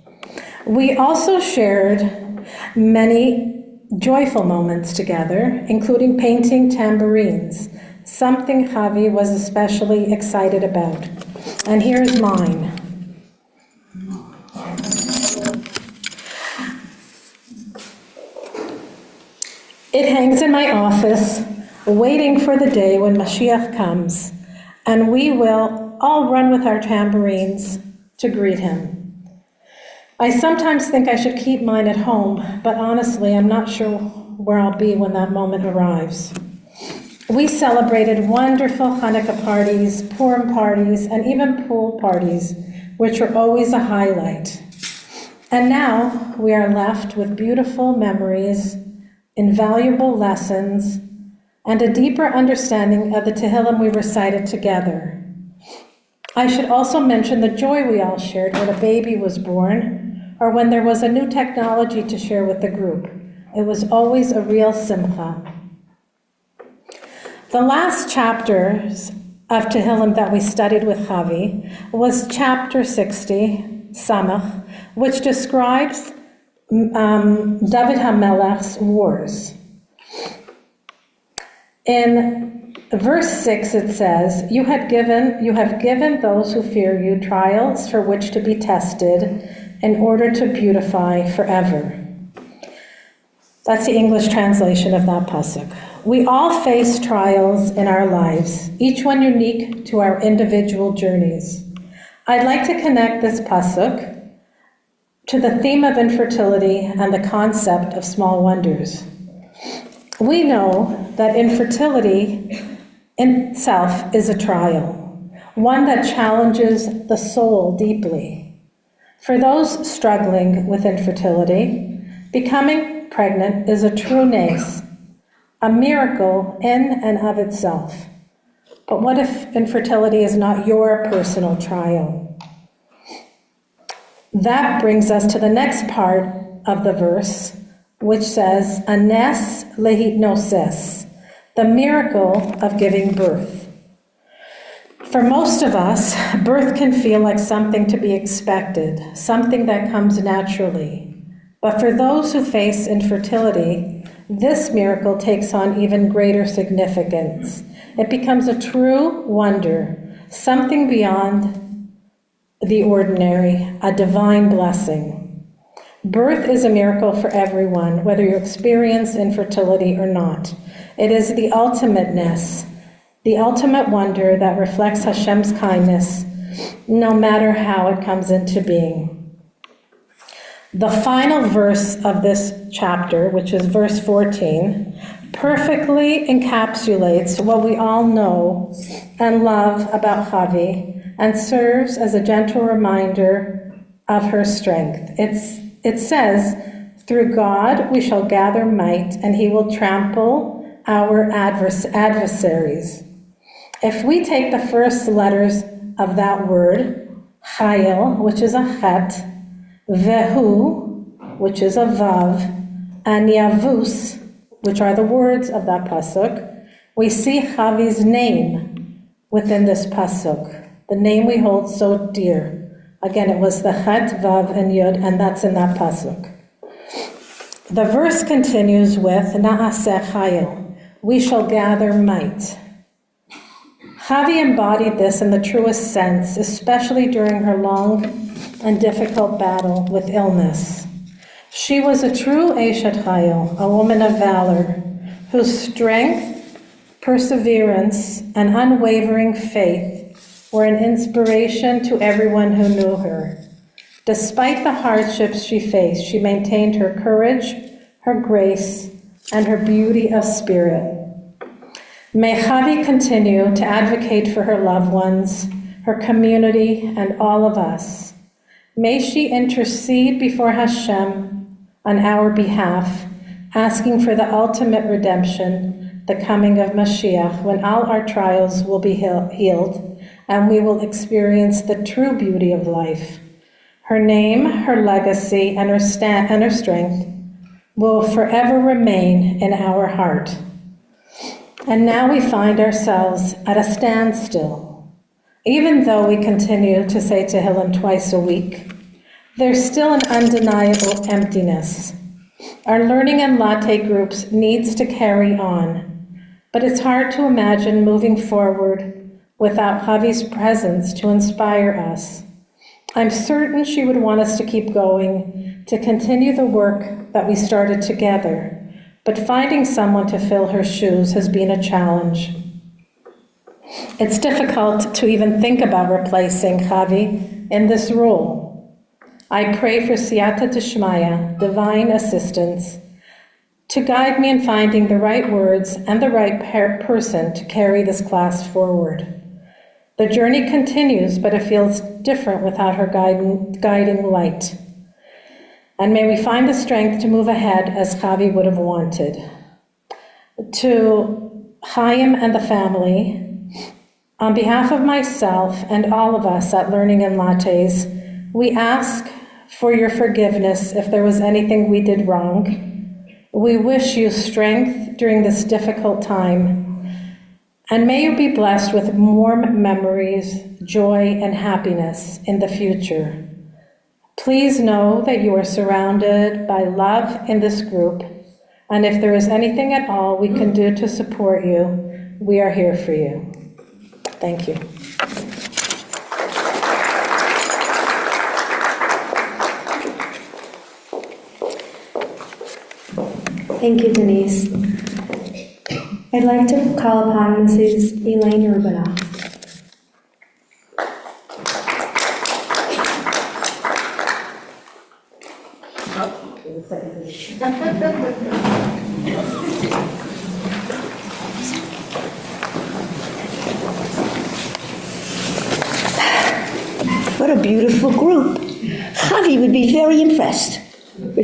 We also shared many joyful moments together, including painting tambourines, something Chavi was especially excited about. And here's mine. It hangs in my office, waiting for the day when Mashiach comes, and we will all run with our tambourines to greet him. I sometimes think I should keep mine at home, but honestly, I'm not sure where I'll be when that moment arrives. We celebrated wonderful Hanukkah parties, Purim parties, and even pool parties, which were always a highlight. And now we are left with beautiful memories, invaluable lessons, and a deeper understanding of the Tehillim we recited together. I should also mention the joy we all shared when a baby was born, or when there was a new technology to share with the group. It was always a real simcha. The last chapters of Tehillim that we studied with Chavi was chapter 60, Samach, which describes David HaMelech's wars. In verse 6 it says, you have given those who fear you trials for which to be tested in order to beautify forever. That's the English translation of that pasuk. We all face trials in our lives, each one unique to our individual journeys. I'd like to connect this pasuk to the theme of infertility and the concept of small wonders. We know that infertility in itself is a trial, one that challenges the soul deeply. For those struggling with infertility, becoming pregnant is a true nace, a miracle in and of itself. But what if infertility is not your personal trial? That brings us to the next part of the verse, which says, anes lehitnosis, the miracle of giving birth. For most of us, birth can feel like something to be expected, something that comes naturally. But for those who face infertility, this miracle takes on even greater significance. It becomes a true wonder, something beyond the ordinary, a divine blessing. Birth is a miracle for everyone, whether you experience infertility or not. It is the ultimateness, the ultimate wonder that reflects Hashem's kindness, no matter how it comes into being. The final verse of this chapter, which is verse 14, perfectly encapsulates what we all know and love about Chavi and serves as a gentle reminder of her strength. It says, through God we shall gather might, and he will trample our adversaries. If we take the first letters of that word, chayil, which is a chet, vehu, which is a vav, and yavus, which are the words of that pasuk, we see Chavi's name within this pasuk, the name we hold so dear. Again, it was the chet, vav, and yud, and that's in that pasuk. The verse continues with na'aseh chayil, we shall gather might. Chavi embodied this in the truest sense, especially during her long and difficult battle with illness. She was a true Eshet Chayil, a woman of valor, whose strength, perseverance, and unwavering faith were an inspiration to everyone who knew her. Despite the hardships she faced, she maintained her courage, her grace, and her beauty of spirit. May Chavi continue to advocate for her loved ones, her community, and all of us. May she intercede before Hashem on our behalf, asking for the ultimate redemption, the coming of Mashiach, when all our trials will be healed, and we will experience the true beauty of life. Her name, her legacy, and her strength will forever remain in our heart. And now we find ourselves at a standstill. Even though we continue to say Tehillim twice a week, there's still an undeniable emptiness. Our learning and latte groups needs to carry on, but it's hard to imagine moving forward without Chavi's presence to inspire us. I'm certain she would want us to keep going, to continue the work that we started together, but finding someone to fill her shoes has been a challenge. It's difficult to even think about replacing Chavi in this role. I pray for siyata d'shmaya, divine assistance, to guide me in finding the right words and the right person to carry this class forward. The journey continues, but it feels different without her guiding light. And may we find the strength to move ahead as Chavi would have wanted. To Chaim and the family, on behalf of myself and all of us at Learning and Lattes, we ask for your forgiveness if there was anything we did wrong. We wish you strength during this difficult time, and may you be blessed with warm memories, joy, and happiness in the future. Please know that you are surrounded by love in this group, and if there is anything at all we can do to support you, we are here for you. Thank you. Thank you, Denise. I'd like to call upon Mrs. Elaine Rubinoff. What a beautiful group. Chavi would be very impressed.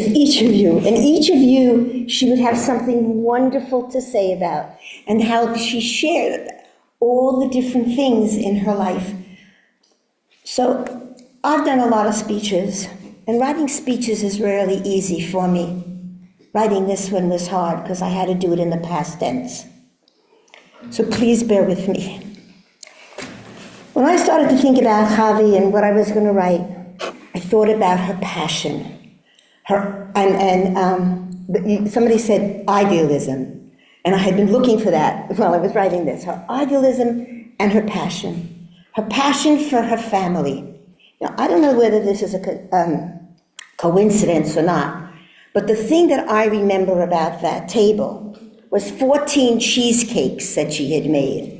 with each of you. And each of you, she would have something wonderful to say about, and how she shared all the different things in her life. So I've done a lot of speeches, and writing speeches is rarely easy for me. Writing this one was hard because I had to do it in the past tense. So please bear with me. When I started to think about Chavi and what I was going to write, I thought about her passion. Somebody said idealism, and I had been looking for that while I was writing this. Her idealism and her passion. Her passion for her family. Now, I don't know whether this is a coincidence or not, but the thing that I remember about that table was 14 cheesecakes that she had made.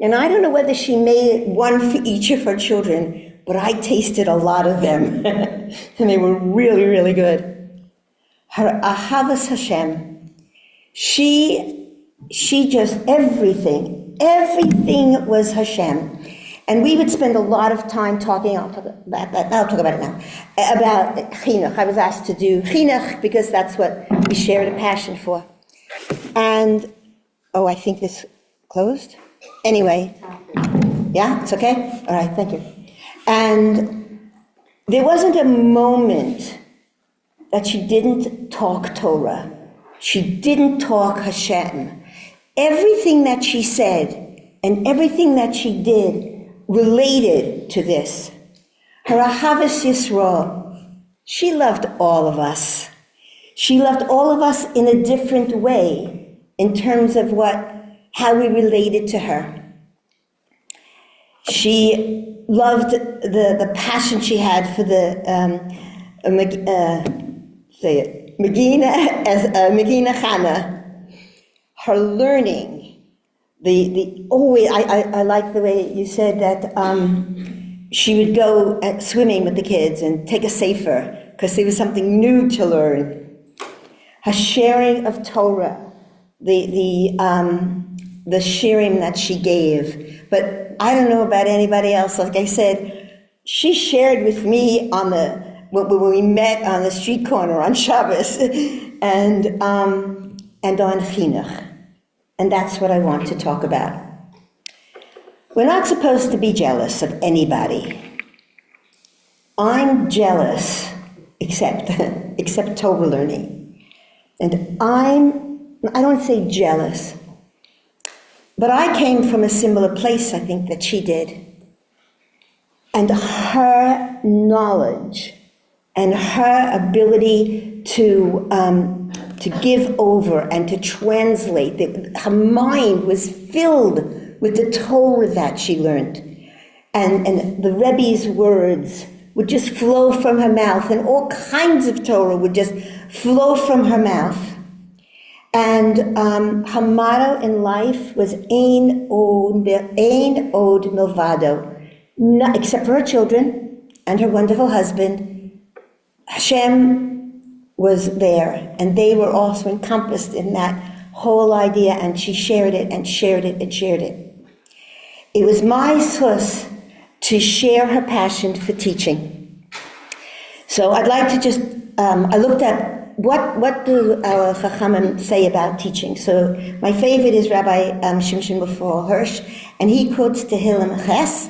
And I don't know whether she made one for each of her children, but I tasted a lot of them, and they were really, really good. Her Ahavas Hashem, she just, everything was Hashem. And we would spend a lot of time talking, I'll talk about it now, about chinuch. I was asked to do chinuch because that's what we shared a passion for. And, I think this closed? Anyway, yeah, it's okay? All right, thank you. And there wasn't a moment that she didn't talk Torah. She didn't talk Hashem. Everything that she said and everything that she did related to this. Her Ahavas Yisrael, she loved all of us. She loved all of us in a different way in terms of how we related to her. She loved the passion she had for the Megina Chana, her learning. I like the way you said that she would go swimming with the kids and take a sefer because there was something new to learn. Her sharing of Torah, the shirim that she gave. But I don't know about anybody else. Like I said, she shared with me when we met on the street corner on Shabbos and on chinuch. And that's what I want to talk about. We're not supposed to be jealous of anybody. I'm jealous, except Torah learning. And I don't say jealous, but I came from a similar place, I think, that she did. And her knowledge and her ability to give over and to translate, her mind was filled with the Torah that she learned. And the Rebbe's words would just flow from her mouth, and all kinds of Torah would just flow from her mouth. And her motto in life was Ein od milvado, except for her children and her wonderful husband. Hashem was there, and they were also encompassed in that whole idea, and she shared it and shared it and shared it. It was my source to share her passion for teaching. So I'd like to just, I looked at what do our Hachaim say about teaching. So my favorite is Rabbi Shimshon before Hirsch, and he quotes Tehay Ches,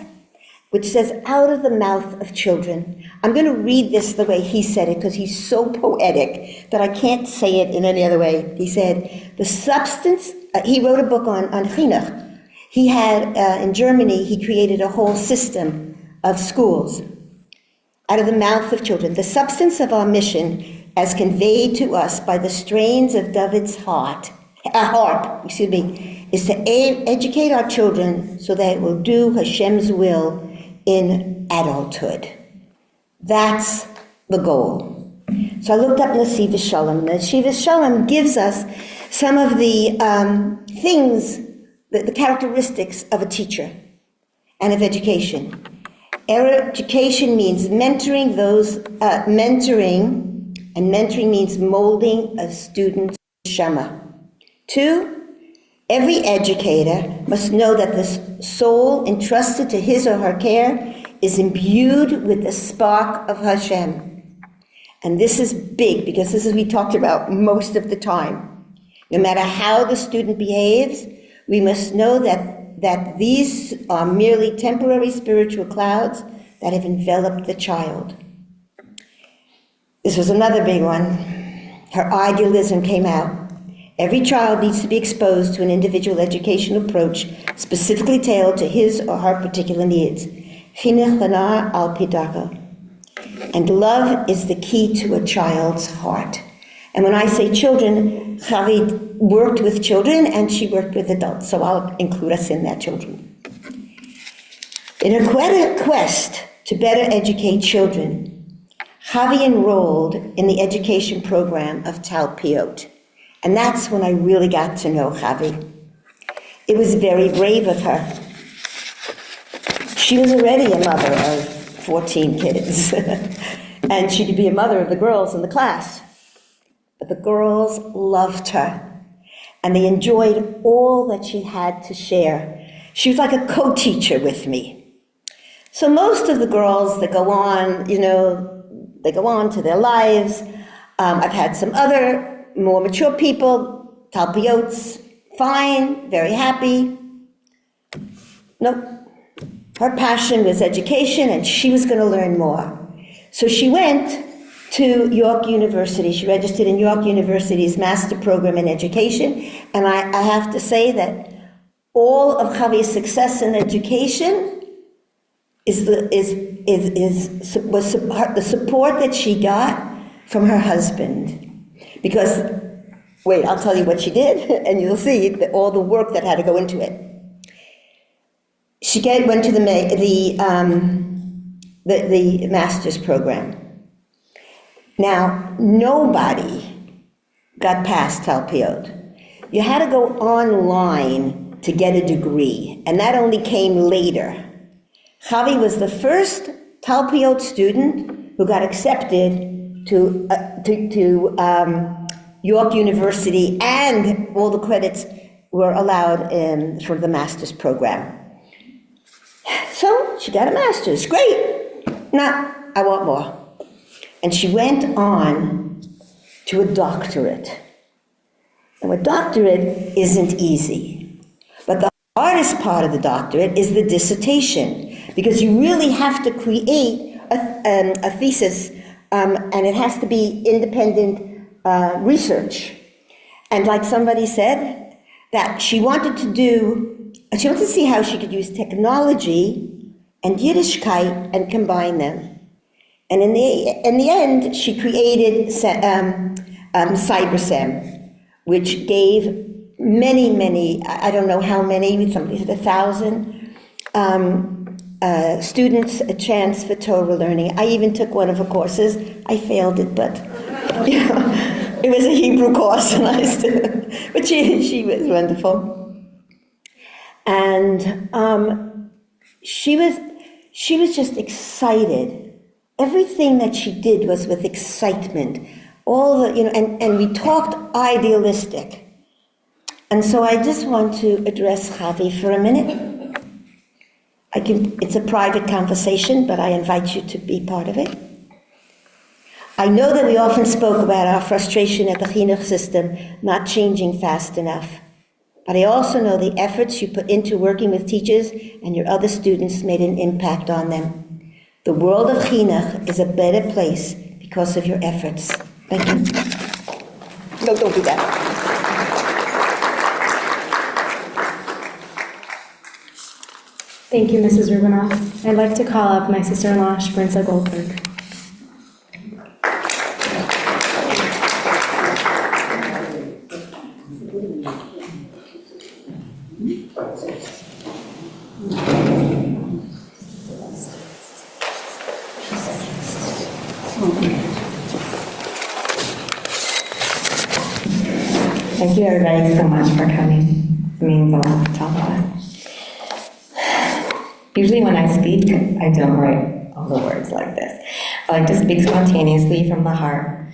which says, out of the mouth of children. I'm going to read this the way he said it because he's so poetic that I can't say it in any other way. He said, the substance, he wrote a book on chinuch. He had, in Germany, he created a whole system of schools out of the mouth of children. The substance of our mission, as conveyed to us by the strains of David's harp, is to educate our children so that it will do Hashem's will in adulthood. That's the goal. So I looked up Neshivas Shalom. Neshivas Shalom gives us some of the things, the characteristics of a teacher and of education. Education means mentoring and mentoring means molding a student's neshama. 2, every educator must know that the soul entrusted to his or her care is imbued with the spark of Hashem. And this is big, because this is we talked about most of the time. No matter how the student behaves, we must know that these are merely temporary spiritual clouds that have enveloped the child. This was another big one. Her idealism came out. Every child needs to be exposed to an individual education approach specifically tailored to his or her particular needs. Chinuch l'nar al pi darko. And love is the key to a child's heart. And when I say children, Chavi worked with children and she worked with adults, so I'll include us in that, children. In her quest to better educate children, Chavi enrolled in the education program of Talpiot. And that's when I really got to know Chavi. It was very brave of her. She was already a mother of 14 kids. And she could be a mother of the girls in the class. But the girls loved her. And they enjoyed all that she had to share. She was like a co-teacher with me. So most of the girls that go on, they go on to their lives. I've had some other more mature people, Talpiots, fine, very happy. Nope. Her passion was education, and she was going to learn more. So she went to York University. She registered in York University's master program in education, and I have to say that all of Chavi's success in education was the support that she got from her husband. Because, wait, I'll tell you what she did, and you'll see all the work that had to go into it. She went to the master's program. Now, nobody got past Talpiot. You had to go online to get a degree, and that only came later. Chavi was the first Talpiot student who got accepted to York University, and all the credits were allowed for the master's program. So she got a master's, great. Nah, I want more. And she went on to a doctorate. Now, a doctorate isn't easy, but the hardest part of the doctorate is the dissertation, because you really have to create a thesis, and it has to be independent research. And like somebody said, that she wanted to see how she could use technology and yiddishkeit and combine them. And in the end, she created CyberSem, which gave many, I don't know how many, somebody said 1,000, students a chance for Torah learning. I even took one of her courses. I failed it, but it was a Hebrew course, and but she was wonderful. And she was just excited. Everything that she did was with excitement. And we talked idealistic. And so I just want to address Chavi for a minute. It's a private conversation, but I invite you to be part of it. I know that we often spoke about our frustration at the chinuch system not changing fast enough. But I also know the efforts you put into working with teachers and your other students made an impact on them. The world of chinuch is a better place because of your efforts. Thank you. No, don't do that. Thank you, Mrs. Rubinoff. I'd like to call up my sister-in-law, Chavi Goldberg. Thank you everybody so much for coming. It means a lot to all of us. Usually when I speak, I don't write all the words like this. I like to speak spontaneously from the heart,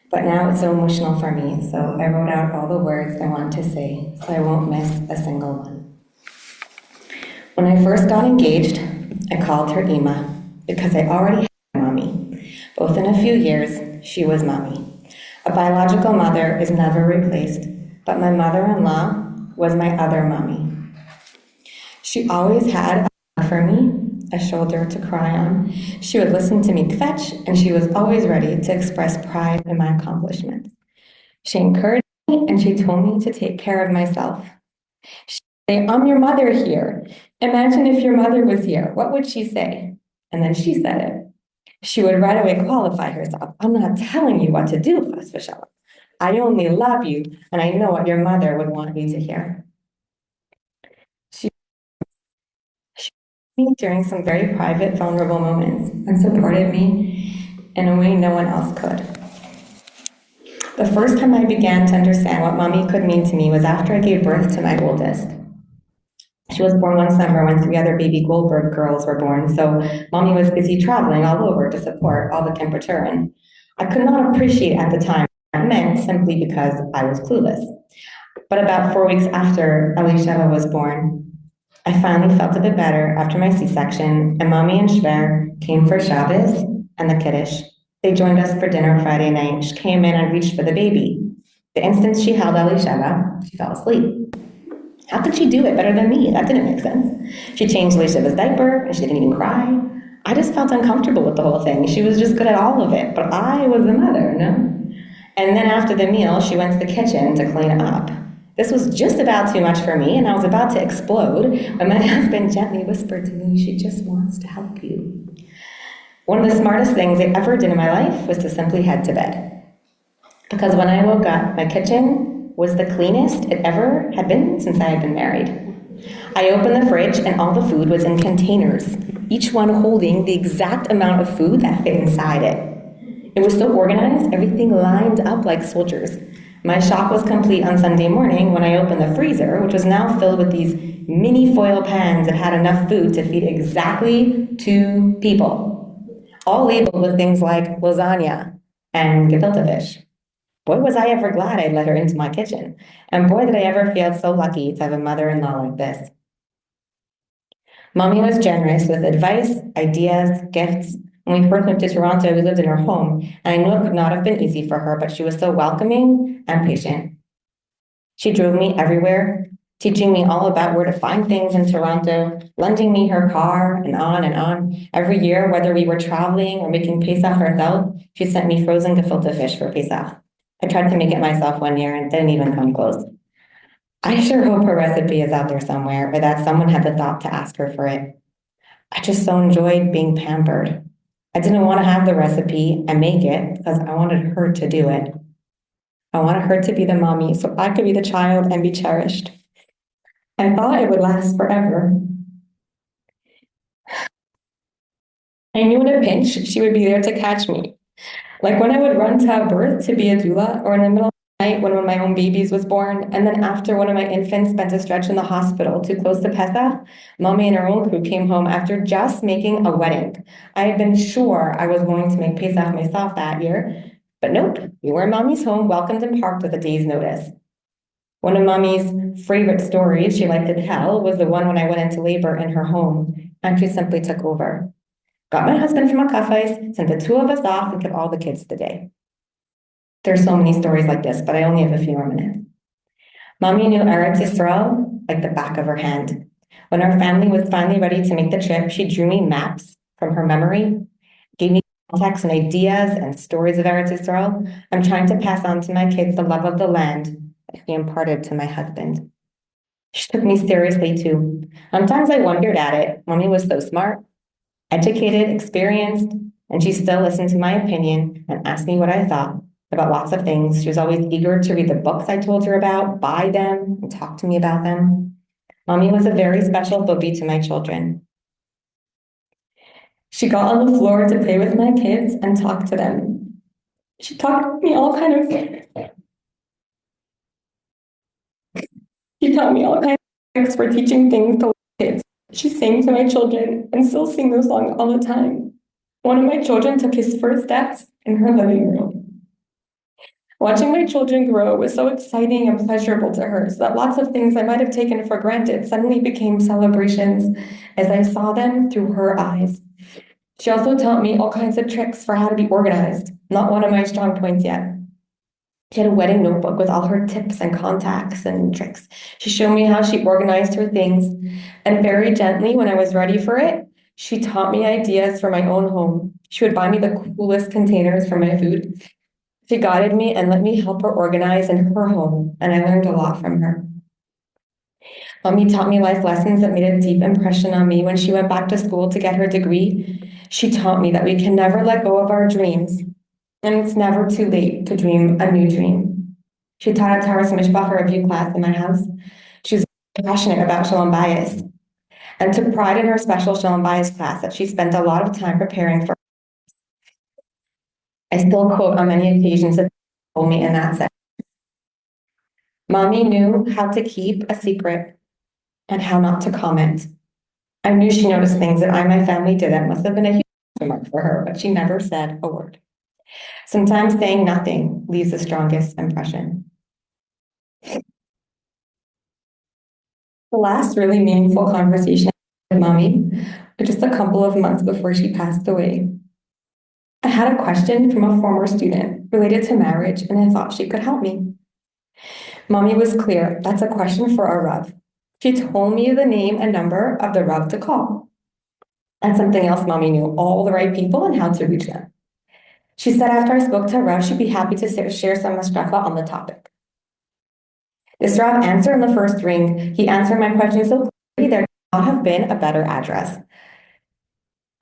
but now it's so emotional for me, so I wrote out all the words I want to say, so I won't miss a single one. When I first got engaged, I called her Ima, because I already had a mommy, both in a few years she was mommy. A biological mother is never replaced, but my mother-in-law was my other mommy. She always had a for me, a shoulder to cry on. She would listen to me kvetch, and she was always ready to express pride in my accomplishments. She encouraged me, and she told me to take care of myself. She'd say, I'm your mother here. Imagine if your mother was here. What would she say? And then she said it. She would right away qualify herself. I'm not telling you what to do, chas v'shalom. I only love you, and I know what your mother would want you to hear. She me during some very private, vulnerable moments and supported me in a way no one else could. The first time I began to understand what mommy could mean to me was after I gave birth to my oldest. She was born one summer when 3 other baby Goldberg girls were born, so mommy was busy traveling all over to support all the temperature, and I could not appreciate at the time what that meant simply because I was clueless. But about 4 weeks after Shava was born, I finally felt a bit better after my C-section, and mommy and Shver came for Chavies and the Kiddush. They joined us for dinner Friday night. She came in and reached for the baby. The instant she held Shava, she fell asleep. How could she do it better than me? That didn't make sense. She changed Shava's diaper, and she didn't even cry. I just felt uncomfortable with the whole thing. She was just good at all of it, but I was the mother, no? And then after the meal, she went to the kitchen to clean up. This was just about too much for me, and I was about to explode when my husband gently whispered to me, she just wants to help you. One of the smartest things I ever did in my life was to simply head to bed. Because when I woke up, my kitchen was the cleanest it ever had been since I had been married. I opened the fridge, and all the food was in containers, each one holding the exact amount of food that fit inside it. It was so organized, everything lined up like soldiers. My shock was complete on Sunday morning when I opened the freezer, which was now filled with these mini foil pans that had enough food to feed exactly 2 people, all labeled with things like lasagna and gefilte fish. Boy, was I ever glad I'd let her into my kitchen, and boy, did I ever feel so lucky to have a mother-in-law like this. Mommy was generous with advice, ideas, gifts. When we first moved to Toronto, we lived in her home, and I knew it could not have been easy for her, but she was so welcoming and patient. She drove me everywhere, teaching me all about where to find things in Toronto, lending me her car, and on and on. Every year, whether we were traveling or making Pesach ourselves, she sent me frozen gefilte fish for Pesach. I tried to make it myself one year and didn't even come close. I sure hope her recipe is out there somewhere, or that someone had the thought to ask her for it. I just so enjoyed being pampered. I didn't want to have the recipe and make it because I wanted her to do it. I wanted her to be the mommy so I could be the child and be cherished. I thought it would last forever. I knew in a pinch she would be there to catch me. Like when I would run to have birth to be a doula, or in the middle of the night when one of my own babies was born, and then after one of my infants spent a stretch in the hospital too close to Pesach, mommy and her own crew came home after just making a wedding. I had been sure I was going to make Pesach myself that year, but nope, we were in mommy's home, welcomed and parked with a day's notice. One of mommy's favorite stories she liked to tell was the one when I went into labor in her home, and she simply took over. Got my husband from Chavies, sent the 2 of us off, and kept all the kids the day. There's so many stories like this, but I only have a few more minutes. Mommy knew Btzror like the back of her hand. When our family was finally ready to make the trip, she drew me maps from her memory, gave me context and ideas and stories of Btzror. I'm trying to pass on to my kids the love of the land that she imparted to my husband. She took me seriously too. Sometimes I wondered at it. Mommy was so smart, educated, experienced, and she still listened to my opinion and asked me what I thought about lots of things. She was always eager to read the books I told her about, buy them, and talk to me about them. Mommy was a very special booby to my children. She got on the floor to play with my kids and talk to them. She taught me all kind of things. She taught me all kinds of tricks for teaching things to kids. She sang to my children and still sing those songs all the time. One of my children took his first steps in her living room. Watching my children grow was so exciting and pleasurable to her, so that lots of things I might have taken for granted suddenly became celebrations as I saw them through her eyes. She also taught me all kinds of tricks for how to be organized, not one of my strong points yet. She had a wedding notebook with all her tips and contacts and tricks. She showed me how she organized her things, and very gently, when I was ready for it, she taught me ideas for my own home. She would buy me the coolest containers for my food. She guided me and let me help her organize in her home, and I learned a lot from her. Mommy taught me life lessons that made a deep impression on me. When she went back to school to get her degree, she taught me that we can never let go of our dreams, and it's never too late to dream a new dream. She taught a Taras Mishpacha review class in my house. She was passionate about Shalom Bayis and took pride in her special Shalom Bayis class that she spent a lot of time preparing for. I still quote on many occasions that she told me in that session. Mommy knew how to keep a secret and how not to comment. I knew she noticed things that I and my family did that must have been a huge mark for her, but she never said a word. Sometimes saying nothing leaves the strongest impression. The last really meaningful conversation with Mommy was just a couple of months before she passed away. I had a question from a former student related to marriage, and I thought she could help me. Mommy was clear, that's a question for our Rav. She told me the name and number of the Rav to call. And something else, Mommy knew all the right people and how to reach them. She said after I spoke to Rav, she'd be happy to share some mashkafa on the topic. This Rav answered in the first ring. He answered my question so clearly there could not have been a better address.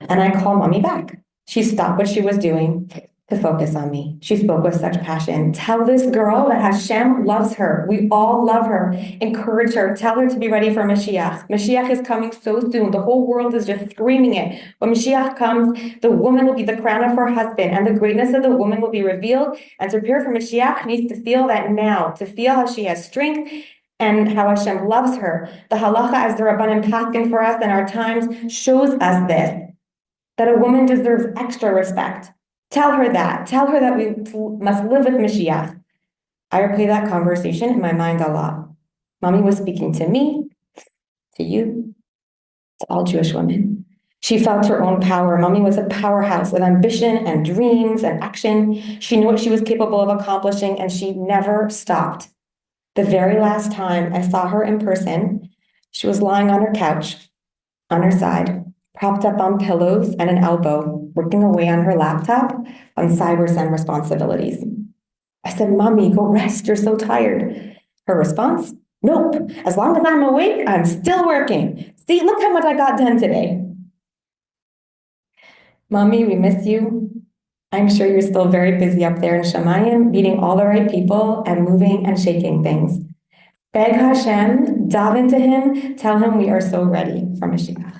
And I called Mommy back. She stopped what she was doing to focus on me. She spoke with such passion. Tell this girl that Hashem loves her. We all love her. Encourage her. Tell her to be ready for Mashiach. Mashiach is coming so soon. The whole world is just screaming it. When Mashiach comes, the woman will be the crown of her husband, and the greatness of the woman will be revealed. And to prepare for Mashiach, needs to feel that now, to feel how she has strength and how Hashem loves her. The halacha, as the Rabbanim paskin for us in our times, shows us this, that a woman deserves extra respect. Tell her that we must live with Mashiach. I replay that conversation in my mind a lot. Mommy was speaking to me, to you, to all Jewish women. She felt her own power. Mommy was a powerhouse with ambition and dreams and action. She knew what she was capable of accomplishing, and she never stopped. The very last time I saw her in person, she was lying on her couch, on her side, propped up on pillows and an elbow, working away on her laptop on CyberSend responsibilities. I said, Mommy, go rest, you're so tired. Her response, nope, as long as I'm awake, I'm still working. See, look how much I got done today. Mommy, we miss you. I'm sure you're still very busy up there in Shemayim, meeting all the right people and moving and shaking things. Beg Hashem, dive into him, tell him we are so ready for Mashiach.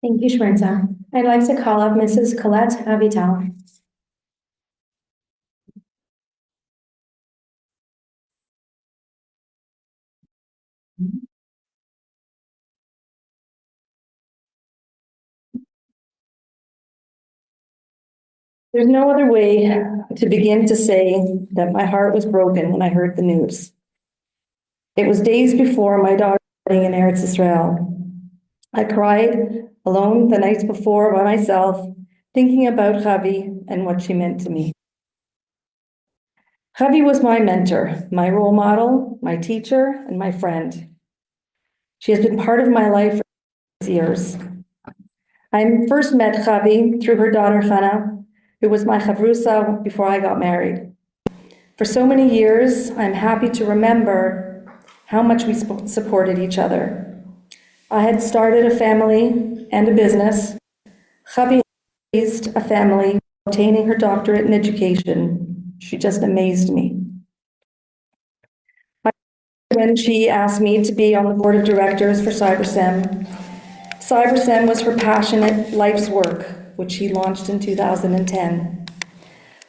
Thank you, Shmirza. I'd like to call up Mrs. Colette Avital. There's no other way to begin to say that my heart was broken when I heard the news. It was days before my daughter's wedding in Eretz Israel. I cried alone the nights before by myself, thinking about Chavi and what she meant to me. Chavi was my mentor, my role model, my teacher, and my friend. She has been part of my life for years. I first met Chavi through her daughter Hannah, who was my chavrusa before I got married. For so many years, I'm happy to remember how much we supported each other. I had started a family and a business. Chavi raised a family, obtaining her doctorate in education. She just amazed me. When she asked me to be on the board of directors for CyberSem, CyberSem was her passionate life's work, which she launched in 2010.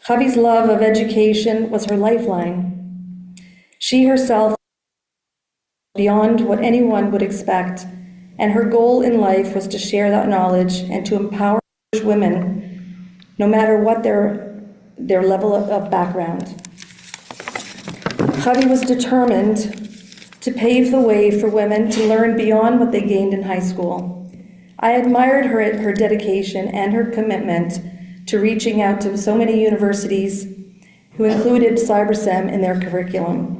Chavi's love of education was her lifeline. She herself beyond what anyone would expect, and her goal in life was to share that knowledge and to empower women, no matter what their level of background. Chavi was determined to pave the way for women to learn beyond what they gained in high school. I admired her dedication and her commitment to reaching out to so many universities who included CyberSem in their curriculum.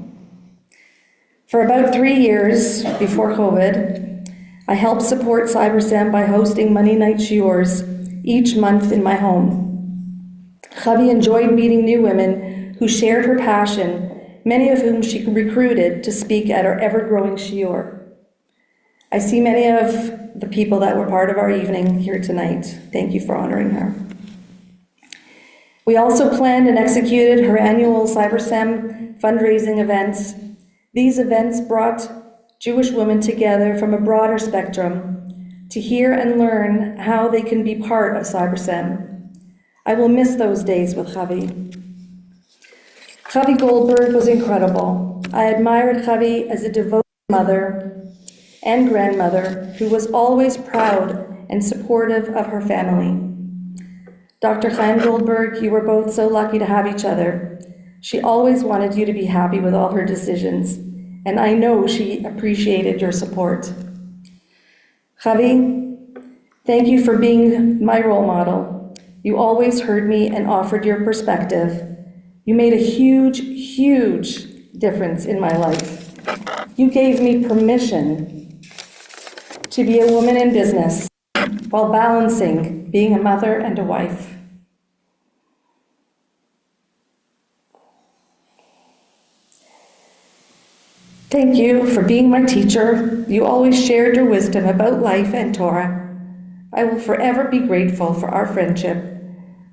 For about 3 years before COVID, I helped support CyberSem by hosting Monday night shiurs each month in my home. Chavi enjoyed meeting new women who shared her passion, many of whom she recruited to speak at our ever-growing shiur. I see many of the people that were part of our evening here tonight. Thank you for honoring her. We also planned and executed her annual CyberSem fundraising events. These events brought Jewish women together from a broader spectrum to hear and learn how they can be part of CyberSem. I will miss those days with Chavi. Chavi Goldberg was incredible. I admired Chavi as a devoted mother and grandmother who was always proud and supportive of her family. Dr. Chaim Goldberg, you were both so lucky to have each other. She always wanted you to be happy with all her decisions, and I know she appreciated your support. Chavi, thank you for being my role model. You always heard me and offered your perspective. You made a huge, huge difference in my life. You gave me permission to be a woman in business while balancing being a mother and a wife. Thank you for being my teacher. You always shared your wisdom about life and Torah. I will forever be grateful for our friendship.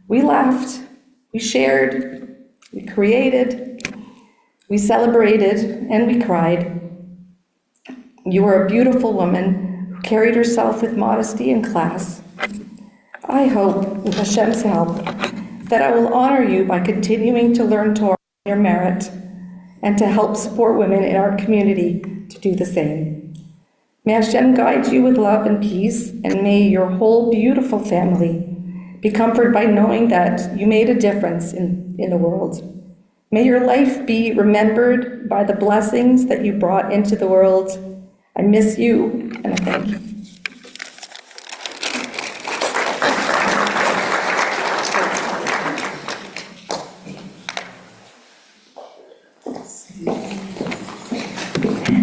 We laughed, we shared, we created, we celebrated, and we cried. You were a beautiful woman who carried herself with modesty and class. I hope, with Hashem's help, that I will honor you by continuing to learn Torah on your merit and to help support women in our community to do the same. May Hashem guide you with love and peace, and may your whole beautiful family be comforted by knowing that you made a difference in the world. May your life be remembered by the blessings that you brought into the world. I miss you, and I thank you.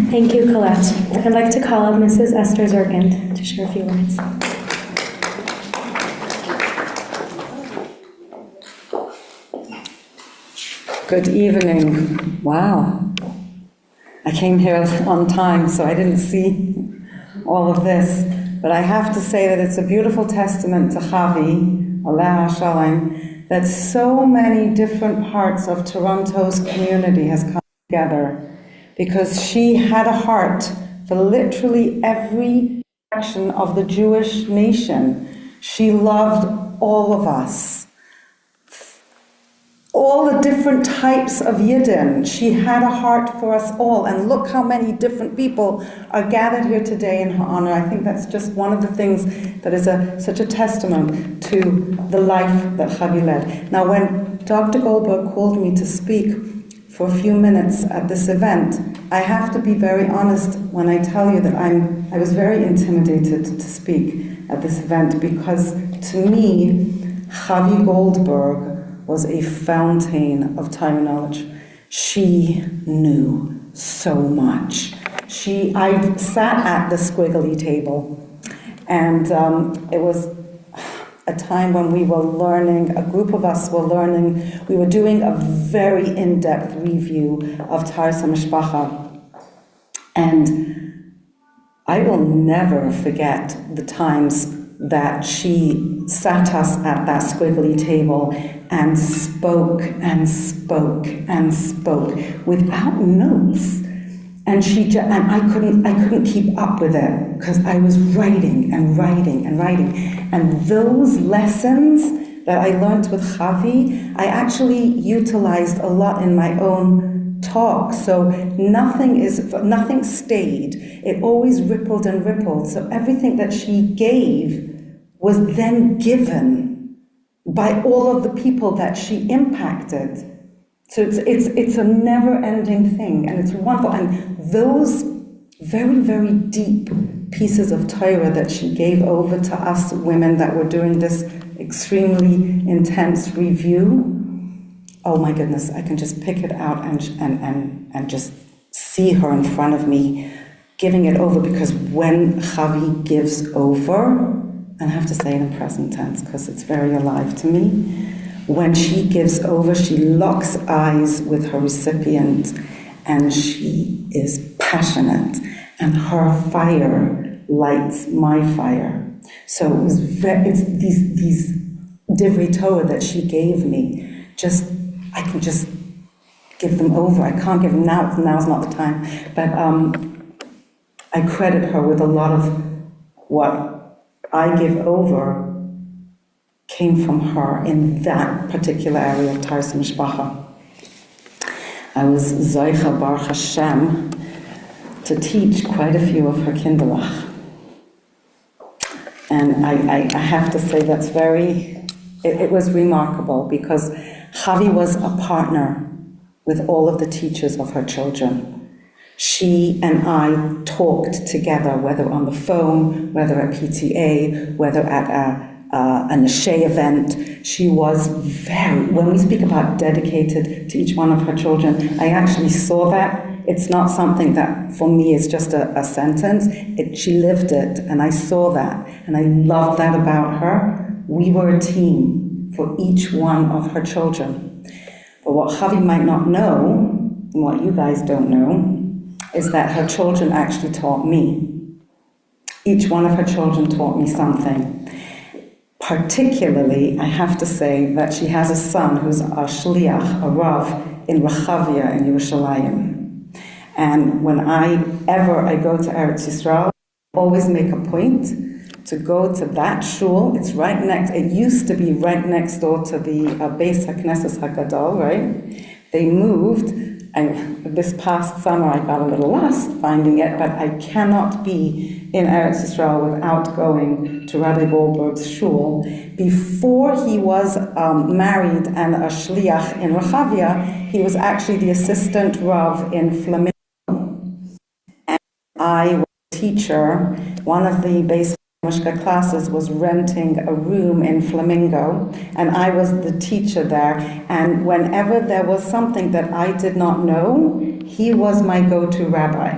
Thank you, Colette. I'd like to call up Mrs. Esther Zirkin to share a few words. Good evening. Wow. I came here on time, so I didn't see all of this. But I have to say that it's a beautiful testament to Chavi, Leah Shalom, that so many different parts of Toronto's community has come together, because she had a heart for literally every section of the Jewish nation. She loved all of us. All the different types of Yidden. She had a heart for us all. And look how many different people are gathered here today in her honor. I think that's just one of the things that is such a testament to the life that Chavi led. Now, when Dr. Goldberg called me to speak for a few minutes at this event, I have to be very honest when I tell you that I was very intimidated to speak at this event, because to me, Chavi Goldberg was a fountain of Torah knowledge. She knew so much. I sat at the squiggly table, and it was a time when we were learning, a group of us were learning, we were doing a very in-depth review of Taharas HaMishpacha. And I will never forget the times that she sat us at that squiggly table and spoke and spoke and spoke without notes. And I couldn't keep up with it, because I was writing and writing and writing. And those lessons that I learned with Chavi, I actually utilized a lot in my own talk. So nothing stayed. It always rippled and rippled. So everything that she gave was then given by all of the people that she impacted. So it's a never-ending thing, and it's wonderful. And those very, very deep pieces of Torah that she gave over to us women that were doing this extremely intense review, oh my goodness, I can just pick it out and just see her in front of me giving it over, because when Chavi gives over, and I have to say it in present tense because it's very alive to me, when she gives over, she locks eyes with her recipient and she is passionate, and her fire lights my fire. So it was it's these divrei Torah that she gave me, I can just give them over. I can't give them now. Now's not the time. But I credit her with a lot of what I give over came from her in that particular area of Taras Mishpacha. I was Zoicha Baruch Hashem to teach quite a few of her kinderlach. And I have to say that's it was remarkable, because Chavi was a partner with all of the teachers of her children. She and I talked together, whether on the phone, whether at PTA, whether at a Nishmas event. She was when we speak about dedicated to each one of her children, I actually saw that. It's not something that for me is just a sentence. She lived it, and I saw that, and I loved that about her. We were a team for each one of her children. But what Chavi might not know, and what you guys don't know, is that her children actually taught me. Each one of her children taught me something. Particularly, I have to say that she has a son who's a shliach, a rav, in Rechavia in Yerushalayim. And when I go to Eretz Yisrael, I always make a point to go to that shul. It's right next, it used to be right next door to the Beis HaKnesses HaGadol, right? They moved, and this past summer I got a little lost finding it, but I cannot be in Eretz Yisrael without going to Chavi Goldberg's shul. Before he was married and a shliach in Rechavia, he was actually the assistant rav in Flamingo. And I was a teacher. One of the basic classes was renting a room in Flamingo, and I was the teacher there. And whenever there was something that I did not know, he was my go-to rabbi.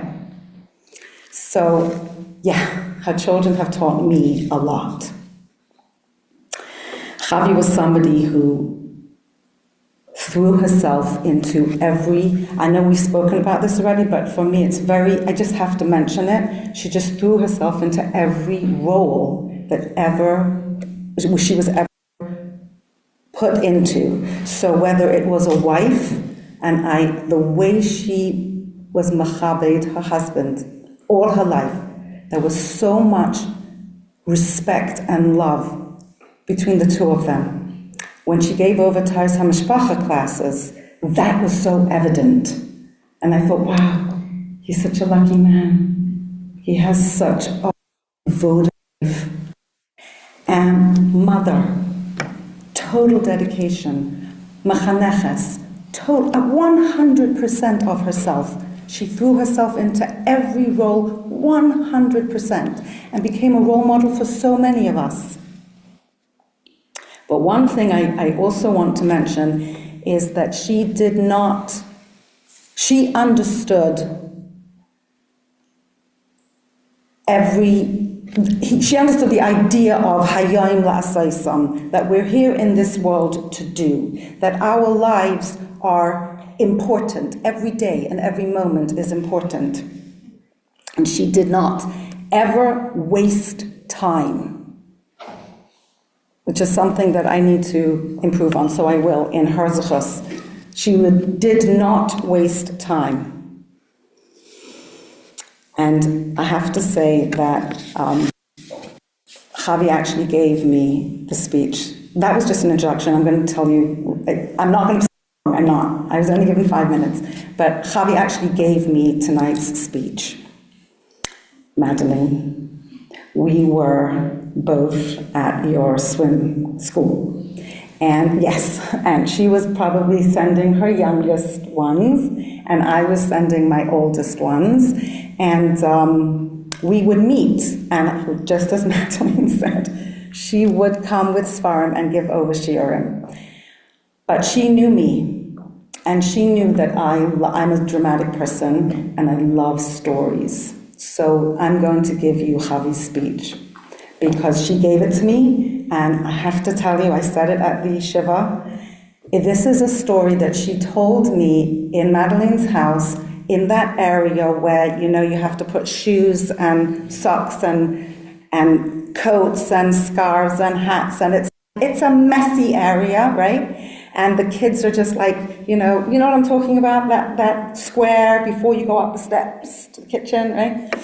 So, yeah, her children have taught me a lot. Chavi was somebody who threw herself into I know we've spoken about this already, but for me it's I just have to mention it. She just threw herself into every role that she was ever put into. So whether it was a wife, and the way she was machabed her husband all her life, there was so much respect and love between the two of them. When she gave over Taras HaMishpacha classes, that was so evident. And I thought, wow, he's such a lucky man. He has such a devoted life. And mother, total dedication, machaneches, 100% of herself. She threw herself into every role 100% and became a role model for so many of us. But one thing I also want to mention is that she understood she understood the idea of hayom la'asaysam, that we're here in this world to do, that our lives are important. Every day and every moment is important. And she did not ever waste time, which is something that I need to improve on, so I will, in her zuchos. She did not waste time. And I have to say that Chavi actually gave me the speech. That was just an introduction. I'm going to tell you, I'm not. I was only given 5 minutes. But Chavi actually gave me tonight's speech. Madeline, we were both at your swim school. And yes, and she was probably sending her youngest ones, and I was sending my oldest ones. And we would meet, and just as Magdalene said, she would come with Svarim and give over Shiurim. But she knew me, and she knew that I'm a dramatic person, and I love stories. So I'm going to give you Chavi's speech, because she gave it to me, and I have to tell you, I said it at the Shiva. This is a story that she told me in Madeline's house, in that area where, you have to put shoes and socks and coats and scarves and hats, and it's a messy area, right? And the kids are just like, you know what I'm talking about? That square before you go up the steps to the kitchen, right?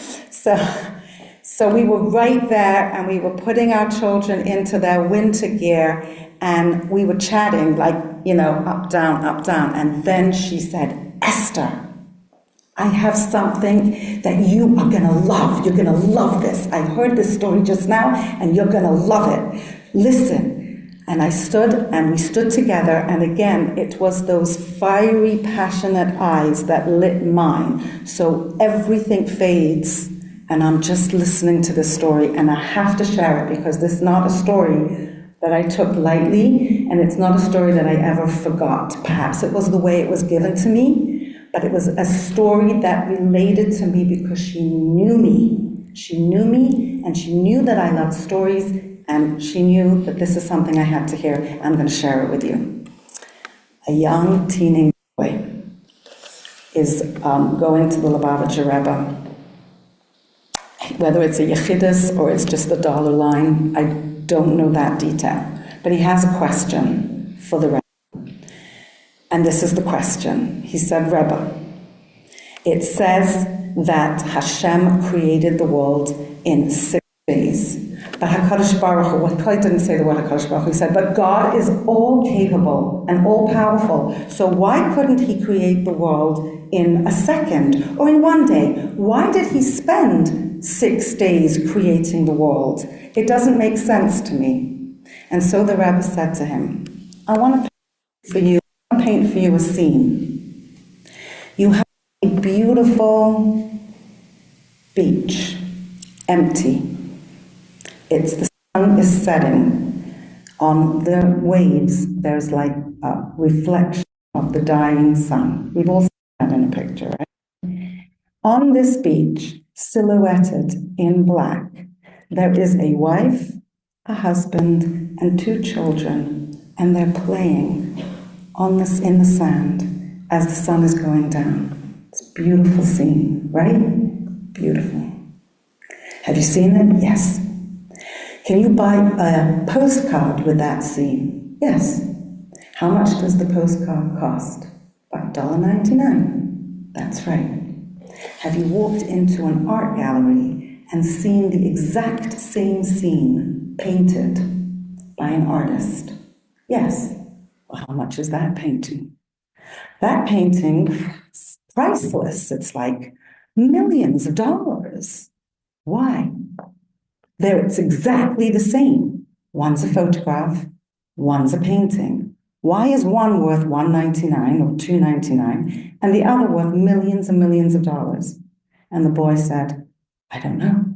So we were right there, and we were putting our children into their winter gear, and we were chatting like, up, down, up, down. And then she said, Esther, I have something that you are going to love. You're going to love this. I heard this story just now, and you're going to love it. Listen. And I stood, and we stood together, and again, it was those fiery, passionate eyes that lit mine. So everything fades, and I'm just listening to this story, and I have to share it, because this is not a story that I took lightly, and it's not a story that I ever forgot. Perhaps it was the way it was given to me, but it was a story that related to me because she knew me. She knew me, and she knew that I loved stories, and she knew that this is something I had to hear. I'm going to share it with you. A young teenage boy is going to the Lubavitcher Rebbe. Whether it's a yechidus or it's just the dollar line, I don't know that detail. But he has a question for the Rebbe. And this is the question. He said, Rebbe, it says that Hashem created the world in 6 days. But HaKadosh Baruch Hu, well, he didn't say the word HaKadosh Baruch Hu, he said, but God is all capable and all powerful. So why couldn't he create the world in a second or in 1 day? Why did he spend 6 days creating the world? It doesn't make sense to me. And so the Rebbe said to him, I want to paint for you a scene. You have a beautiful beach, empty. The sun is setting. On the waves, there's like a reflection of the dying sun. We've all seen that in a picture, right? On this beach, silhouetted in black, there is a wife, a husband, and 2 children, and they're playing in the sand as the sun is going down. It's a beautiful scene, right? Beautiful. Have you seen it? Yes. Can you buy a postcard with that scene? Yes. How much does the postcard cost? About $1.99. That's right. Have you walked into an art gallery and seen the exact same scene painted by an artist? Yes. Well, how much is that painting? That painting is priceless. It's like millions of dollars. Why? There, it's exactly the same. One's a photograph, one's a painting. Why is one worth $1.99 or $2.99 and the other worth millions and millions of dollars? And the boy said, I don't know.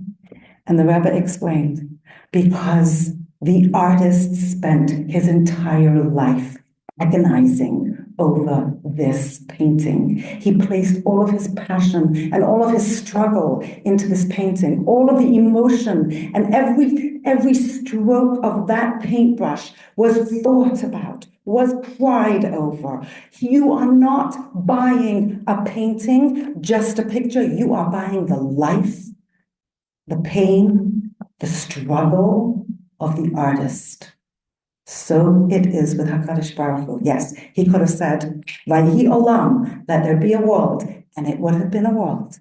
And the Rebbe explained, because the artist spent his entire life agonizing over this painting. He placed all of his passion and all of his struggle into this painting, all of the emotion, and every stroke of that paintbrush was thought about, was cried over. You are not buying a painting, just a picture. You are buying the life, the pain, the struggle of the artist. So it is with HaKadosh Baruch Hu. Yes, he could have said, Vayhi olam, let there be a world, and it would have been a world.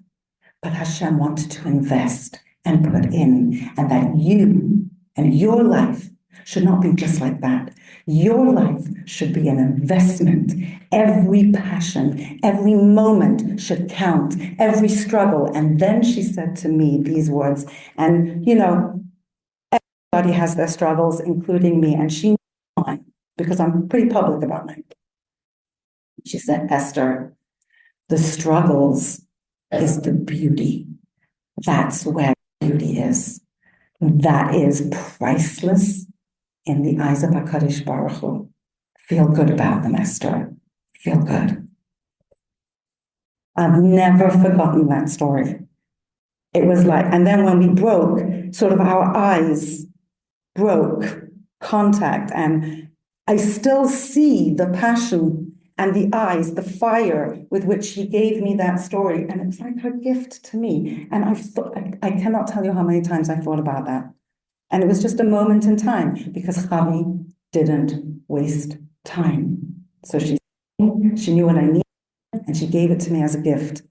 But Hashem wanted to invest and put in, and that you and your life should not be just like that. Your life should be an investment. Every passion, every moment should count, every struggle. And then she said to me these words, and everybody has their struggles, including me, and she knew mine, because I'm pretty public about mine. She said, Esther, the struggles is the beauty. That's where beauty is. That is priceless in the eyes of HaKadosh Baruch Hu. Feel good about them, Esther. Feel good. I've never forgotten that story. It was like, and then when we broke, sort of our eyes broke contact, and I still see the passion and the eyes, the fire with which she gave me that story, and it's like her gift to me. And I cannot tell you how many times I thought about that. And it was just a moment in time, because Chavi didn't waste time. So she knew what I needed, and she gave it to me as a gift.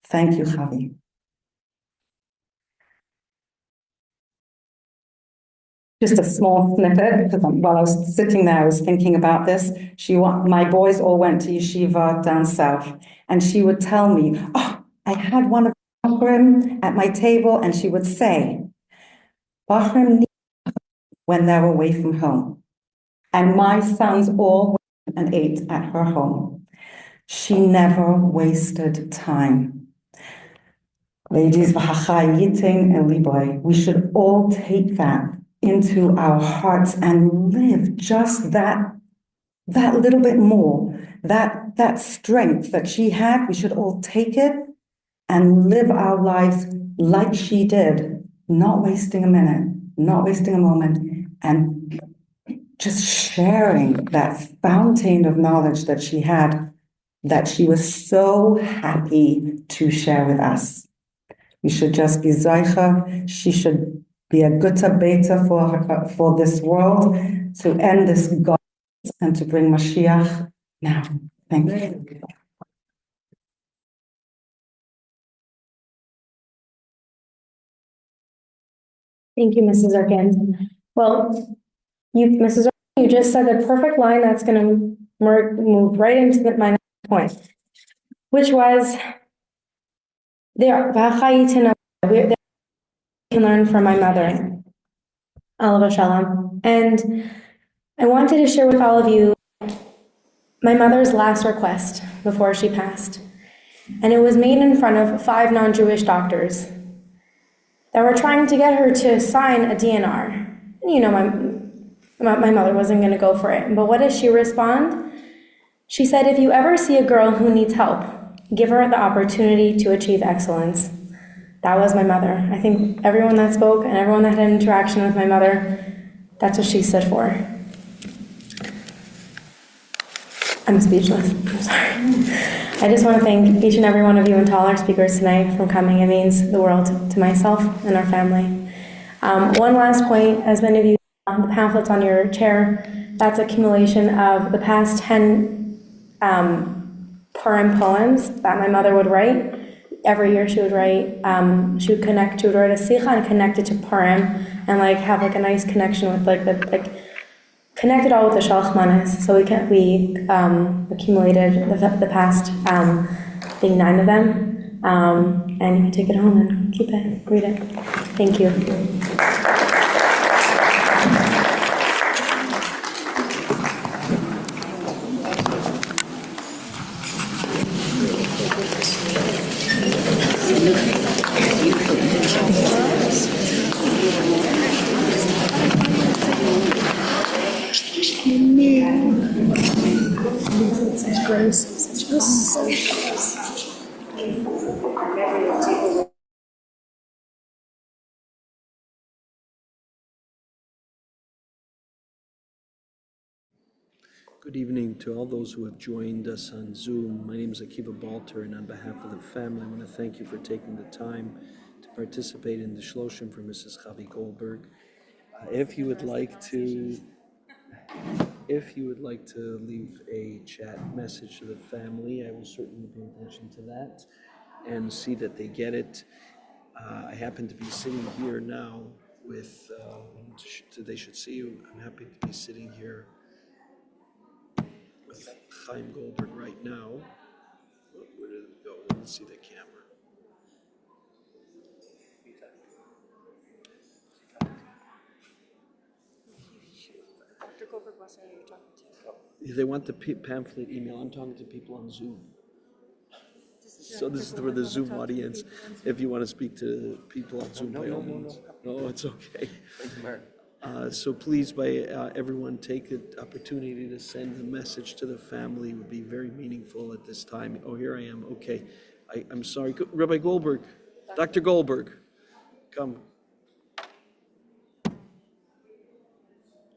Thank you, Chavi. Just a small snippet, because while I was sitting there, I was thinking about this. My boys all went to yeshiva down south, and she would tell me, oh, I had one of Bachrim at my table, and she would say, Bachrim need when they're away from home. And my sons all went and ate at her home. She never wasted time. Ladies, we should all take that into our hearts and live just that little bit more, that strength that she had. We should all take it and live our lives like she did, not wasting a minute, not wasting a moment, and just sharing that fountain of knowledge that she had, that she was so happy to share with us. We should just be Zaycha. She should be a gutta beta for this world, to end this God and to bring Mashiach now. Thank you. Thank you, Mrs. Arkin. Well, Mrs. Arkin, you just said the perfect line that's going to move right into my next point, which was there we can learn from my mother, Alav Shalom. And I wanted to share with all of you my mother's last request before she passed. And it was made in front of 5 non-Jewish doctors that were trying to get her to sign a DNR. And you know, my mother wasn't going to go for it. But what does she respond? She said, if you ever see a girl who needs help, give her the opportunity to achieve excellence. That was my mother. I think everyone that spoke and everyone that had an interaction with my mother, that's what she stood for. I'm speechless. I'm sorry. I just want to thank each and every one of you and to all our speakers tonight for coming. It means the world to myself and our family. One last point, as many of you know, the pamphlets on your chair, that's accumulation of the past 10 Purim poems that my mother would write. Every year she would write, she would write a sicha and connect it to Purim, and have a nice connection with connect it all with the Shalchmanis. So we accumulated the past, I think 9 of them, and you can take it home and keep it, read it. Thank you. Good evening to all those who have joined us on Zoom. My name is Chavi Goldberg, and on behalf of the family, I want to thank you for taking the time to participate in the shloshim for Mrs. Chavi Goldberg. If you would like to leave a chat message to the family, I will certainly pay attention to that and see that they get it. I happen to be sitting here now with, they should see you. I'm happy to be sitting here with Chaim Goldberg right now. Where did it go? Let's see the camera. Goldberg wants to know who you're talking to. They want the pamphlet email. I'm talking to people on Zoom. So this is for the Zoom audience. If you want to speak to people on Zoom, by all means. No, it's okay. So please, by everyone, take the opportunity to send a message to the family. It would be very meaningful at this time. Oh, here I am. Okay. I'm sorry. Rabbi Goldberg, Dr. Goldberg, come.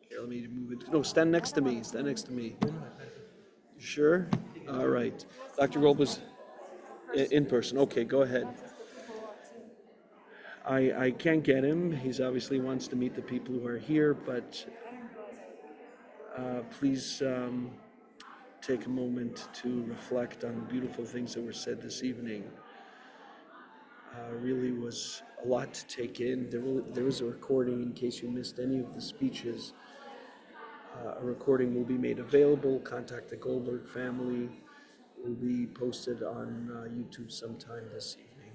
Here, let me move it. No, stand next to me. Stand next to me. You sure? All right. Dr. Goldberg's in person. Okay, go ahead. I can't get him. He's obviously wants to meet the people who are here, but please take a moment to reflect on the beautiful things that were said this evening. Really was a lot to take in. There was a recording in case you missed any of the speeches. A recording will be made available. Contact the Goldberg family. It will be posted on YouTube sometime this evening.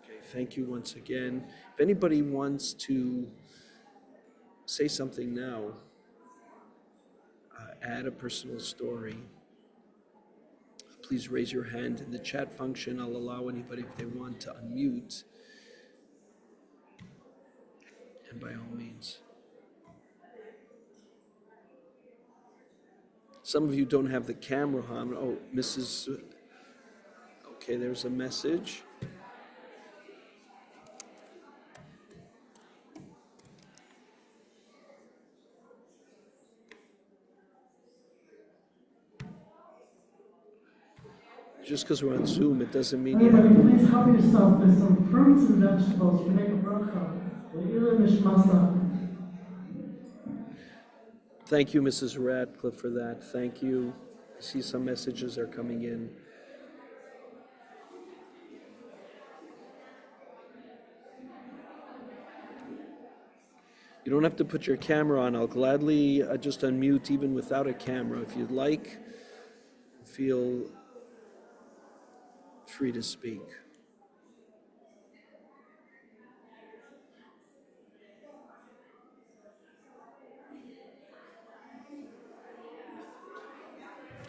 Okay, thank you once again. If anybody wants to say something now, add a personal story, please raise your hand in the chat function. I'll allow anybody if they want to unmute. And by all means. Some of you don't have the camera on. Oh, Mrs. Okay, there's a message. Just because we're on Zoom, it doesn't mean you have. Please help yourself with some fruits and vegetables to make a bracha. Nishmas. Thank you, Mrs. Radcliffe, for that. Thank you. I see some messages are coming in. You don't have to put your camera on. I'll gladly just unmute even without a camera. If you'd like, feel free to speak.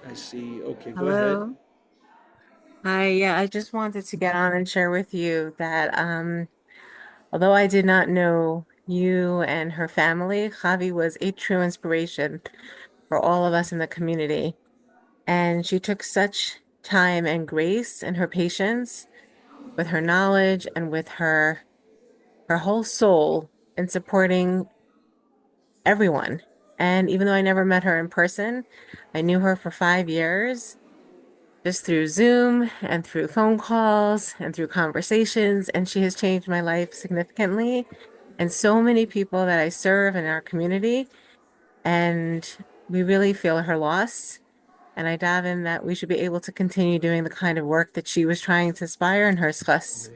I see. Okay, go ahead. Hi, I just wanted to get on and share with you that although I did not know you and her family, Chavi was a true inspiration for all of us in the community. And she took such time and grace and her patience with her knowledge and with her whole soul in supporting everyone. And even though I never met her in person, I knew her for 5 years. Just through Zoom and through phone calls and through conversations, and she has changed my life significantly and so many people that I serve in our community, and we really feel her loss. And I daven that we should be able to continue doing the kind of work that she was trying to aspire in her schus.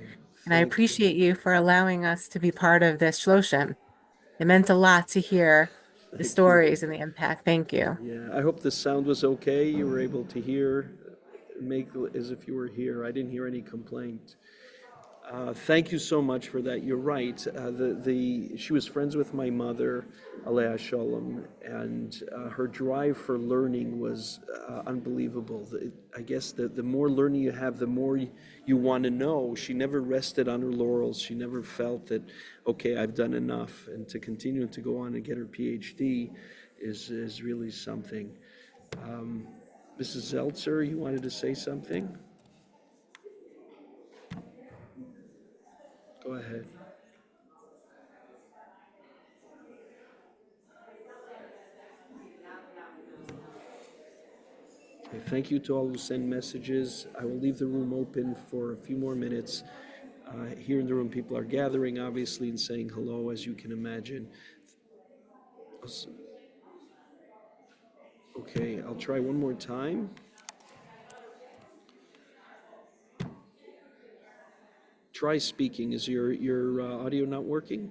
And I appreciate you for allowing us to be part of this shloshim. It meant a lot to hear the stories and the impact. Thank you. Yeah, I hope the sound was okay. You were able to hear, make as if you were here. I didn't hear any complaint. Thank you so much for that. You're right. She was friends with my mother, Leah Shalom, and her drive for learning was unbelievable. I guess the more learning you have, the more you want to know. She never rested on her laurels. She never felt that, okay, I've done enough. And to continue to go on and get her PhD is really something. Mrs. Zeltzer, you wanted to say something? Go ahead. Okay, thank you to all who send messages. I will leave the room open for a few more minutes. Here in the room, people are gathering, obviously, and saying hello, as you can imagine. Okay, I'll try one more time. Try speaking. Is your audio not working?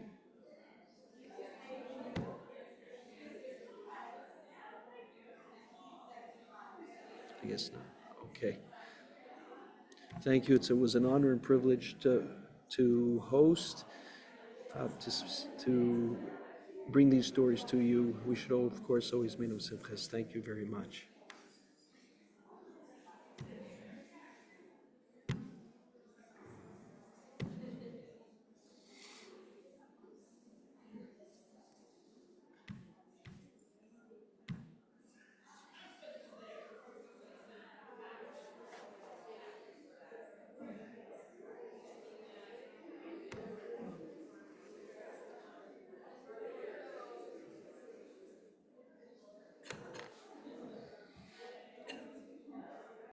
I guess not. Okay. Thank you. It was an honor and privilege to host, to bring these stories to you. We should, of course, always mean simchas. Thank you very much.